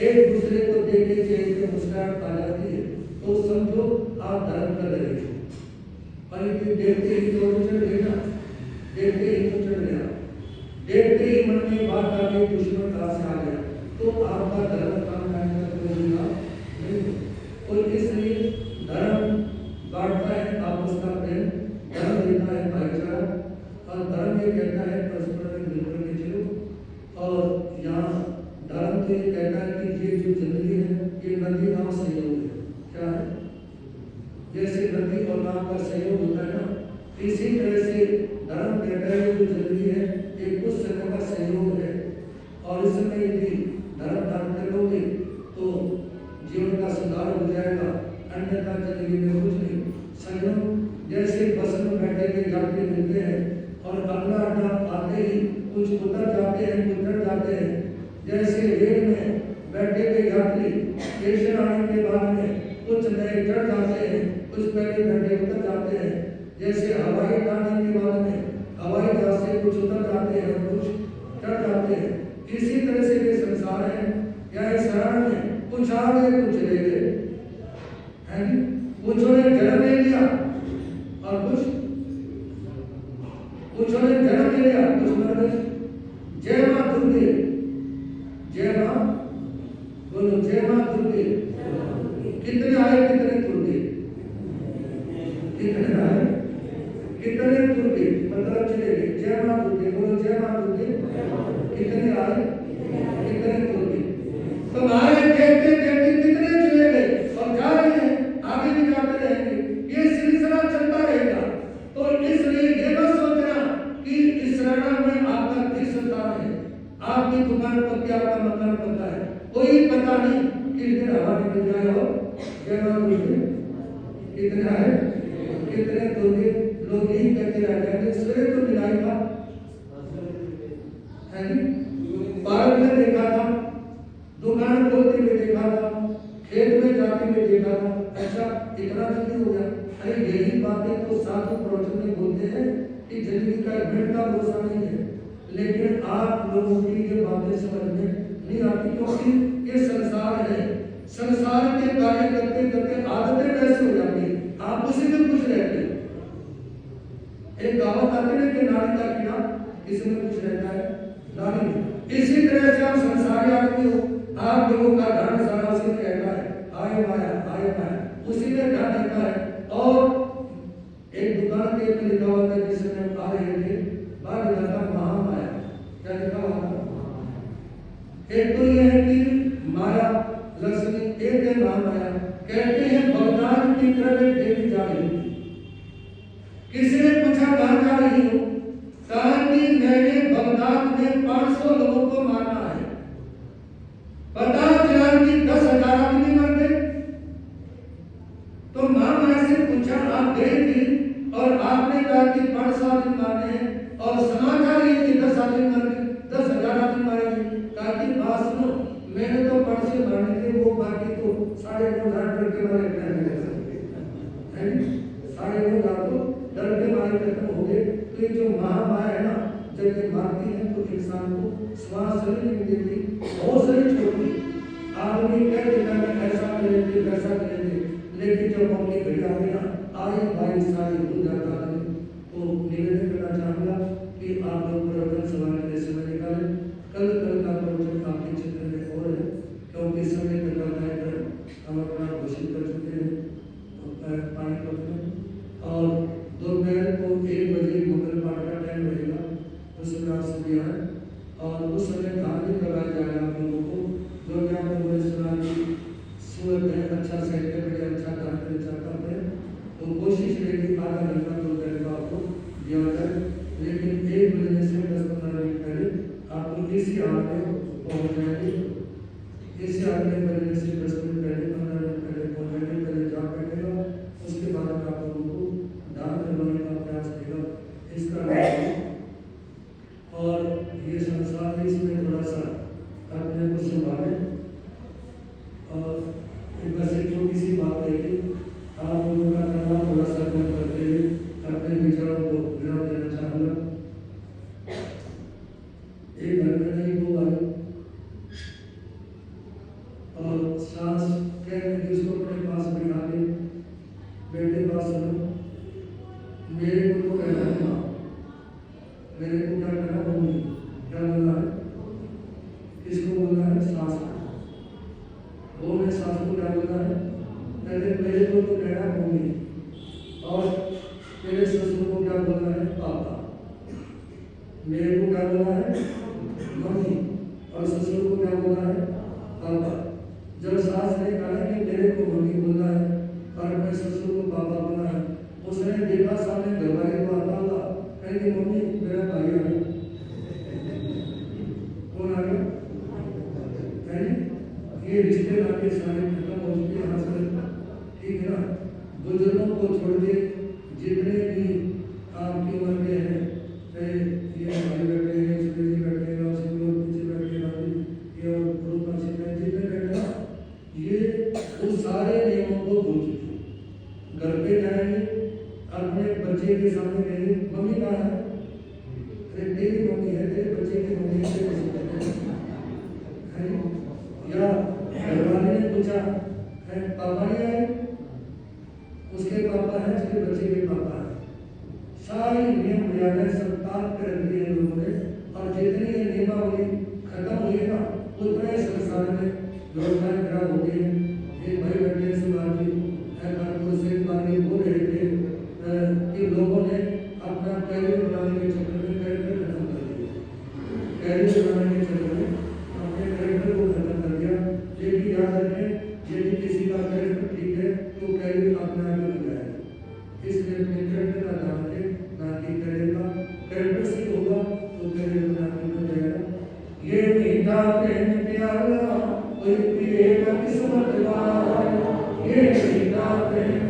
एक दूसरे को देख के चेहरे पे मुस्कुराहट आ जाती है, तो समझो आप धर्म कर रहे हो। और यदि देखते ही तो चढ़ गया, देखते ही तो चढ़ गया, देखते ही मन में बात आ गई, दुश्मन कहां से आ गया, तो आपका धर्म काम करने का कोई लाभ नहीं। और इसलिए धर्म बांटता है आपस का प्रेम, धर्म देता है भाईचारा, और धर्म ये कहता है परस्पर में मिलकर के चलो। और यहाँ धर्म तो ये कहता है कि ये जो जिंदगी है ये नदी नाव सहयोग है। क्या है? जैसे नदी और नाव का सहयोग होता है ना, इसी तरह से धर्म कहता है जो जिंदगी है एक उस तरह का सहयोग है। और इसमें यदि धर्म धारण करोगे तो जीवन का सुधार हो जाएगा, अन्यथा जिंदगी में कुछ नहीं। संयोग जैसे बस में बैठे के यात्री मिलते हैं और अगला अड्डा आते ही कुछ उतर जाते हैं, कुछ चढ़ जाते हैं। जैसे रेल में बैठे के यात्री स्टेशन आने के बाद में कुछ नए चढ़ जाते हैं, कुछ पहले बैठे उतर जाते हैं। जैसे हवाई अड्डा आने के बाद में हवाई जहाज से कुछ उतर जाते हैं और कुछ चढ़ जाते हैं। इसी तरह से ये संसार है, या इस शरण में कुछ आ गए कुछ चले गए, है नी? कुछों ने जन्म ले लिया और कुछों ने जन्म ले लिया, कुछ मर गए। जय मां दुर्गे, जय मां बोलो, जय मां दुर्गे। कितने आए कितने दुर्गे, कितने आए कितने दुर्गे, मतलब चले गए। जय मां दुर्गे बोलो, जय मां दुर्गे। कितने आए कितने दुर्गे। तुम्हारे देखते देखते कितने चले गए और जा रहे हैं, आगे भी जाते रहेंगे, ये सिलसिला चलता रहेगा। तो इसलिए ये मत सोचना कि इस शरण में आपका पता नहीं कितने हवा निकल जाए हो क्या कितना है कितने दोगे लोग यही कहते रह जाएंगे सवेरे तो मिलाई था है नहीं पार्क में देखा था दुकान खोलते हुए देखा था खेत में जाते हुए देखा था ऐसा इतना जल्दी हो गया। अरे यही बातें तो साधु प्रवचन में बोलते हैं कि जिंदगी का एक मिनट का भरोसा नहीं है, लेकिन आप लोगों की ये बातें समझ में नहीं आती क्योंकि ये संसार है। संसार के कार्य करते करते आदतें कैसे हो जाती है, आप उसी में खुश रहते हैं। एक कहावत आती है कि नारी का कीड़ा किसी में खुश रहता है नारी। इसी तरह से आप संसारी आदमी हो, आप लोगों का ध्यान सारा उसी में रहता है, आए माया उसी में ध्यान रहता है। और एक दुकान के ऊपर लिखा हुआ था जिसमें आ रहे थे बाद लगा महामाया, क्या लिखा हुआ था? एक तो यह है कि माया लक्ष्मी, एक है महामाया। कहते हैं बगदाद की तरफ एक देवी जा रही थी, किसी ने पूछा कहाँ जा रही हो, कहा कि मैंने बगदाद में 500 लोगों को मारना है। पता चला कि 10,000 आदमी मर गए। तो महामाया से पूछा आप गए थे और आपने कहा कि 500 आदमी मारने हैं और समाचार ये कि 10 आदमी मर गए, 10,000 आदमी मारे गए। कहा कि बात सुनो, मैंने तो 500 मारने थे, वो बाकी तो 9,500 डर के मारे खत्म तो डर के मारे खत्म हो गए। तो ये जो महामाया है ना, जब ये मारती है तो इंसान को श्वास शरीर नहीं देती, बहुत सारी छोटी आदमी कह देता है ऐसा करेंगे वैसा करेंगे, लेकिन जब मौके घड़ी आती ना आई भाई सारी भूल जाता है। तो निवेदन करना चाहूँगा कि आप लोग प्रवचन सवाल के समय निकालें। कल का प्रवचन आपके क्षेत्र में और है क्योंकि समय का हम अपना घोषित कर चुके हैं पानी प्रवचन, और दोपहर को 1 बजे मंगल पाठ का टाइम रहेगा, उस समय आप सभी आए और उस समय धार्मिक कराया जाएगा आप लोगों को। जो यहाँ पर मुझे सुना कि सूरत में अच्छा साहित्य में अच्छा गान करना चाहता है तो कोशिश रहेगी आधा घंटा दोपहर का आपको दिया जाए, लेकिन 1 बजे से 10-15 मिनट पहले आपको इसी हाल में पहुँच जाएंगे। इसी हाल में बजने से 10 मिनट पहले 15 मिनट पहले पहुँच जाएंगे। पहले जा बैठेगा, उसके बाद आप लोगों को दान करवाने का प्रयास करेगा इसका। और ये संसार है, इसमें थोड़ा सा अपने को संभालें। और बस एक छोटी सी बात है कि आप लोगों का तनाव थोड़ा सा कम करते हुए अपने विचारों को विराम देना चाहूँगा। एक घर में नहीं 2 आई और सांस कहने उसको अपने पास बिठा के बेटे पास सुनो, मेरे को तो कहना है माँ, मेरे को क्या कहना मम्मी, क्या बोला है, किसको बोला है, सास को। वो मैं सास को क्या बोला है, पहले मेरे को तो कहना मम्मी, और मेरे ससुर को क्या बोला है, पापा। मेरे को क्या बोला है, मम्मी, और ससुर को क्या बोला है, पापा। जब सास ने कहा कि मेरे को मम्मी बोला है और मैं ससुर को पापा बोला है, उसने देखा सामने घरवाले को आता हुआ कहेंगे मम्मी मेरा भाई आ गया। कौन आ गया? ये रिश्ते नाते सारे खत्म हो चुके यहाँ से, ठीक है ना। बुजुर्गों को छोड़ के जितने भी आपकी उम्र के हैं, ये भाई बैठे हैं, सुरेश बैठे हैं, पीछे बैठे हैं, ये और ग्रुप में जितने बैठे ना, ये उस सारे नियमों को भूल चुके। घर पे जाएंगे, अपने बच्चे के सामने कहेंगे मम्मी कहाँ है, अरे तेरी मम्मी है, तेरे बच्चे की मम्मी है, या घरवाले ने पूछा है पापा नहीं आए, उसके पापा है, उसके बच्चे के पापा है। सारी नियम मर्यादाएं सब ताक कर रखी है लोगों ने, और जितनी ये नियमावली खत्म हुई है ना, उतना ही संसार में व्यवस्थाएं खराब हो गई है। एक भाई बैठे से बात की से बातें बोल रहे थे कि लोगों ने अपना कैरियर बनाने के चक्कर में कैरेक्टर खत्म कर दिया। कैरियर बनाने के चक्कर में अपने कैरेक्टर को खत्म कर दिया। लेकिन याद रखें, यदि किसी का कैरेक्टर ठीक है तो कैरियर अपने आप बन जाएगा। इसलिए अपने कैरेक्टर का ध्यान रखें, ना कि कैरियर का। कैरेक्टर से होगा तो कैरियर अपने आप बन जाएगा। ये मीठा प्रेम प्यारा कोई पिए प्रेम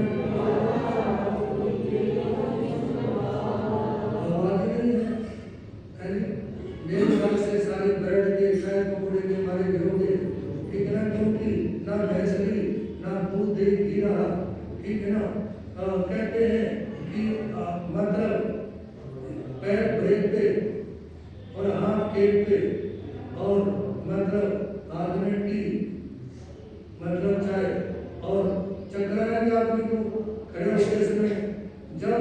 आवाज नहीं है मेरे ख्याल से सारे ब्रेड के चाय पकौड़े के मारे गिरोगे, ठीक है ना, क्योंकि ना भैंसली ना दूध दे घी रहा, ठीक है ना। कहते हैं कि मतलब पैर ब्रेक पे और हाथ केक पे और मतलब आदमी की मतलब चाय और चक्राने आदमी को खड़े होकर इसमें जब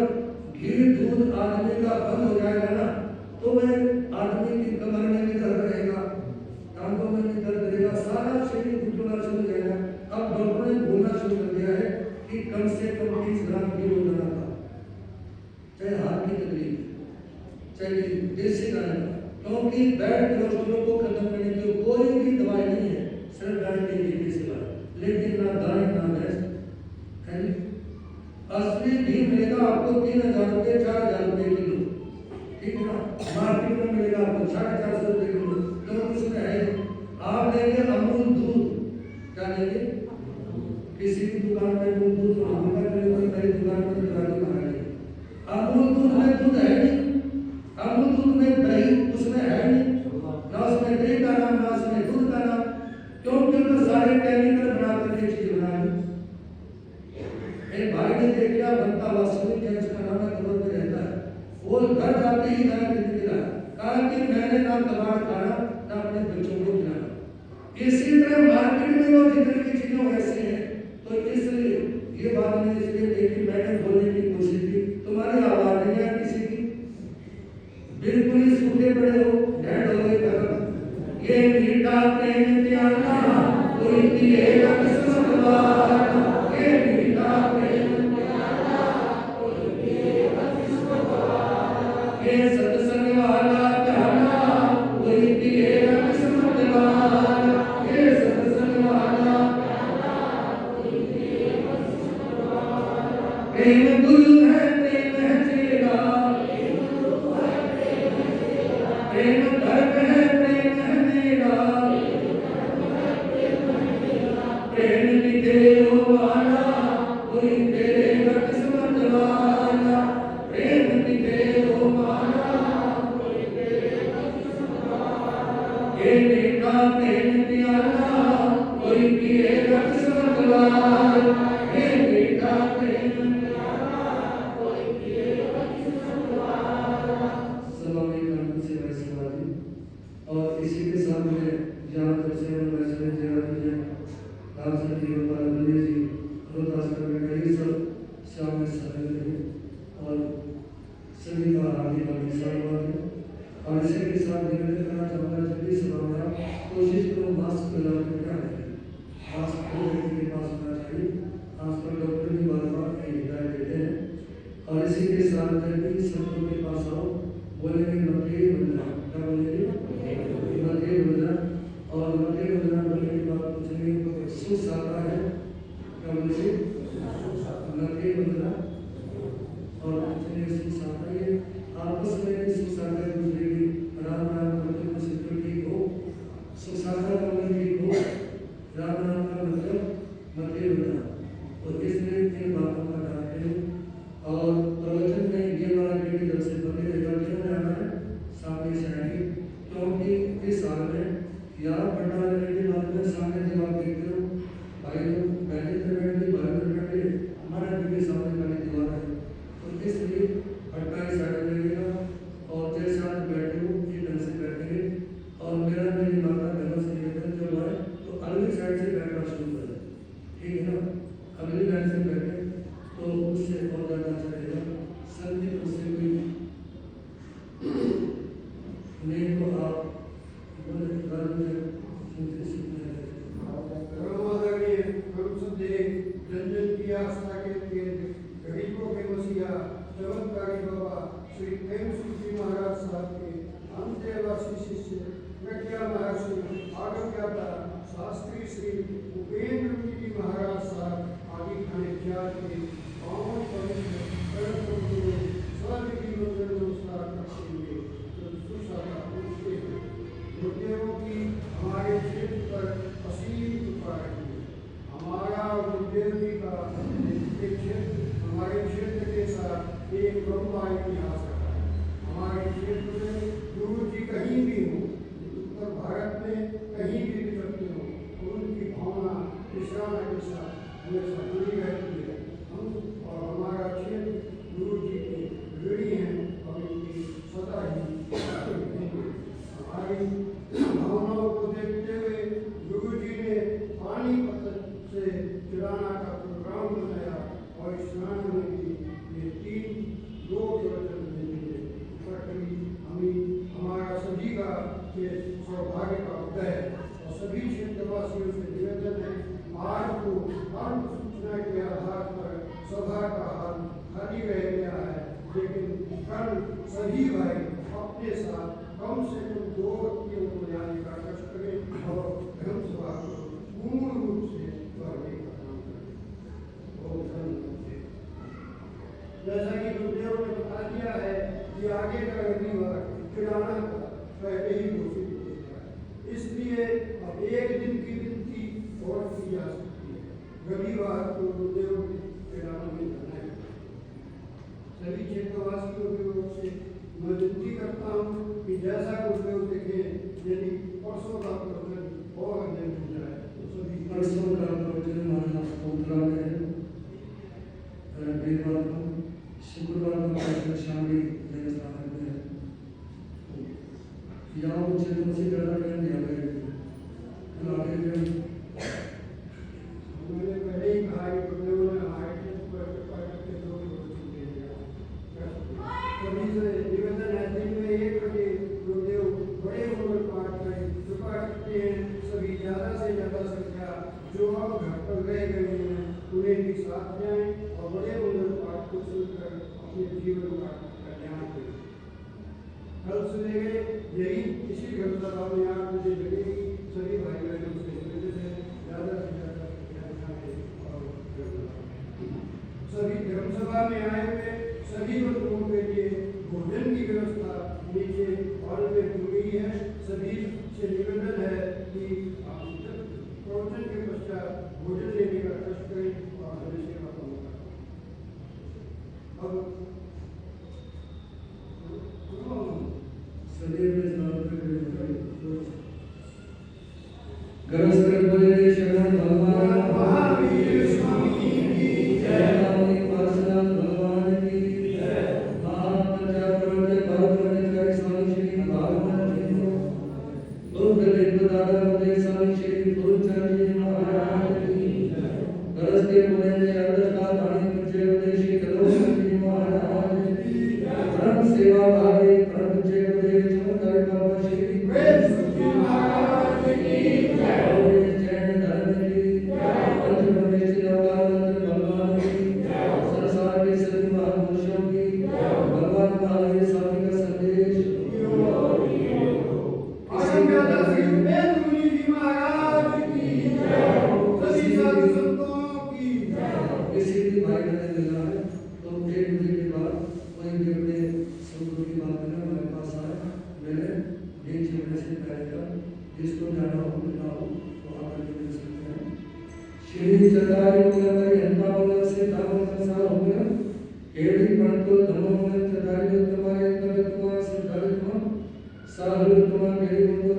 घी दूध आदमी का बंद हो जाएगा ना तो वह आदमी की कमर में भी दर्द रहेगा, टांगों में भी दर्द रहेगा, सारा शरीर घुटना शुरू हो जाएगा। अब डॉक्टर ने बोलना शुरू कर दिया है कि कम से कम 30 ग्राम घी रोजाना का, चाहे हाथ की तकलीफ चाहे देसी गाय का, क्योंकि बैड कोलेस्ट्रॉल को खत्म करने की कोई भी दवाई नहीं है, सिर्फ गाय के घी के सिवा, लेकिन ना गाय ना भैंस है। असली घी मिलेगा आपको 3000 रुपये 4000 रुपये किलो, ठीक है ना। मार्केट में मिलेगा आपको 450 रुपये किलो, क्योंकि उसमें है आप लेंगे अमूल दूध, क्या लेंगे किसी की दुकान पे दूध मेरी दुकान पर अमूल दूध में दूध है नहीं, अमूल दूध में दही उसमें है नहीं, ना उसमें दही का नाम ना उसमें दूध का नाम, क्योंकि तो सारे केमिकल बना करके चीज बना दी। एक भाई ने देख लिया बनता वास्तविक है, उसका नाम है खबर में रहता है, वो घर जाते ही गाना खरीद रहा, कहा कि मैंने ना कबाड़ खाना ना अपने बच्चों को खिलाना। इसी तरह मार्केट में वो जितने की चीजें वैसे हैं, तो इसलिए ये बात मैंने इसलिए देखी, मैंने बोलने की कोशिश की, तुम्हारी आवाज नहीं है किसी की, बिल्कुल ही सूखे पड़े हो, डेड हो गए खत्म। ये मीठा प्रेम प्यारा कोई पिएगा किस्मत वाला, ये मीठा प्रेम प्यारा कोई पिएगा किस्मत वाला, ये सत्संग वाला प्यारा कोई पिएगा किस्मत वाला, ये सत्संग वाला प्यारा कोई पिएगा किस्मत वाला। प्रेम गुरु है प्रेम है तेरा, प्रेम धर्म है प्रेम है मेरा, प्रेम लिखे हो वाला कोई तेरे किस्मत वाला, प्रेम लिखे हो वाला कोई तेरे किस्मत वाला, ये मीठा प्रेम प्यारा कोई पिएगा किस्मत वाला, ये मीठा प्रेम प्यारा कोई पिएगा किस्मत वाला। सलामी कानून से वैसे वाली और इसी के साथ में जहाँ तक से वैसे जगह तुझे राम सती और बलदेव जी रोहतास का बेटा ये सब शाम में शामिल रहे और सभी का हार्दिक हार्दिक स्वागत है। और इसी के साथ निवेदन करना चाहूँगा, जब भी सभा में कोशिश करो मास्क लगा कर क्या करें, मास्क हर व्यक्ति के पास होना चाहिए, आजकल डॉक्टर भी बार बार हिदायत देते हैं। और इसी के साथ जब भी संतों के पास आओ बोलेंगे मते वंदना, क्या बोलेंगे मते वंदना, और मते वंदना बोलने के बाद पूछेंगे सुसाता है, क्या बोलेंगे मते वंदना, और पूछेंगे सुसाता, ये आपस में भी सुसाता है, दूसरे की राम राम करके कुछ ठीक हो, सुसाता का मतलब ठीक हो, राम राम का मतलब मते वंदना। और इसलिए इन बातों का ध्यान रखें और प्रवचन में ये वाला की तरफ से बने रहना सामने से आएंगे, क्योंकि इस साल में यहाँ पढ़ने वाले के बाद में सामने जब आप देखते हो भाई लोग बैठे थे बैठे भाई लोग बैठे हमारे भी सामने वाली दीवार है, तो इसलिए पट्टा ही साइड में लगेगा और जैसे आप बैठे हो ये ढंग से बैठेंगे। और मेरा मेरी माता बहनों से निवेदन जब आए तो अगली साइड से बैठना शुरू कर दें, ठीक है ना, अगली लाइन से बैठे तो उससे बहुत ज़्यादा अच्छा रहेगा। संगीत उससे कोई नहीं तो आप बोले जन जन की आस्था के केंद्र गरीबों के मसीहा चमत्कारी बाबा श्री प्रेम सिंह जी महाराज साहब के अंत्यवासी शिष्य प्रज्ञा महर्षि आज्ञाता शास्त्री श्री उपेंद्र जी महाराज साहब आदि खाने के पावन पवित्र स्वर्ग की मंदिर नमस्कार करते हुए सुसाता पूछते हैं। गुरुदेवों की हमारे क्षेत्र पर असीम कृपा रही, हमारा गुरुदेव जी का क्षेत्रवासियों से निवेदन है, आज को अंत सूचना के आधार पर सभा का हाल खाली रह गया है, लेकिन कल सभी भाई अपने साथ कम से कम 2 व्यक्तियों को लाने का कष्ट करें और धर्म सभा को पूर्ण रूप से भरने का काम करें। बहुत धन्यवाद। जैसा कि गुरुदेव ने बता दिया है कि आगे का रविवार किराना का पहले ही घोषित हो गया है, इसलिए अब एक दिन की गिनती और की जा सकती है। रविवार को गुरुदेव ने किराना में जाना है। सभी क्षेत्रवासियों की ओर से मैं विनती करता हूँ कि जैसा गुरुदेव देखे, यदि परसों का प्रवचन और अन्य मिल जाए तो सभी परसों का प्रवचन हमारा पोखरा में है, वीरवार को, शुक्रवार को प्रवचन शामी मेरे स्थान में है। यहाँ उच्च तुलसी ज्यादा टाइम दिया गया आगे मैंने पहले ही कहा कि गुरुदेव ने हमारे पर कृपा करके 2 प्रवचन दे दिया। सभी से निवेदन है, दिन में 1 बजे गुरुदेव बड़े मंगल पाठ करें, कृपा करते हैं सभी ज़्यादा से ज़्यादा संख्या जो अब घर पर रह गए हैं उन्हें भी साथ जाएं और बड़े मंगल पाठ को सुनकर अपने जीवन का कल्याण करें। कल सुबह यही इसी धर्मसभा में 8 बजे लगेगी। सभी भाई बहनों से निवेदन है, ज़्यादा से ज़्यादा और सभी धर्मसभा में आए हुए सभी लोगों के लिए भोजन की व्यवस्था नीचे हॉल में की गई है। सभी से निवेदन है कि आप प्रवचन के पश्चात भोजन लेने का कष्ट करें और हमें सेवा का मौका दें। अब गरज बोले शरण भगवान महावीर स्वामी की जय, नमामि परशुराम भगवान की जय। महाप्रजापति भगवान स्वामी श्री भागवत जी को बुद्ध लिंग दादा मुझे स्वामी श्री गुरुचरण जी महाराज की जय। गरज के बोले अर्ध का पानी मुझे उदेशी करो जी महाराज की जय। ब्रह्म सेवा भावी ब्रह्म जय उदय चमत्कार बाबा श्री जिसको जाना हो मिलना हो तो आकर के मिल सकते हैं। श्री चतारी मंगल हंता मंगल से तामंगल सा हो गया केड़ी पंतो धमो मंगल चतारी उत्तमा एक उत्तमा सिद्धार्थ साहु उत्तमा केड़ी मंगल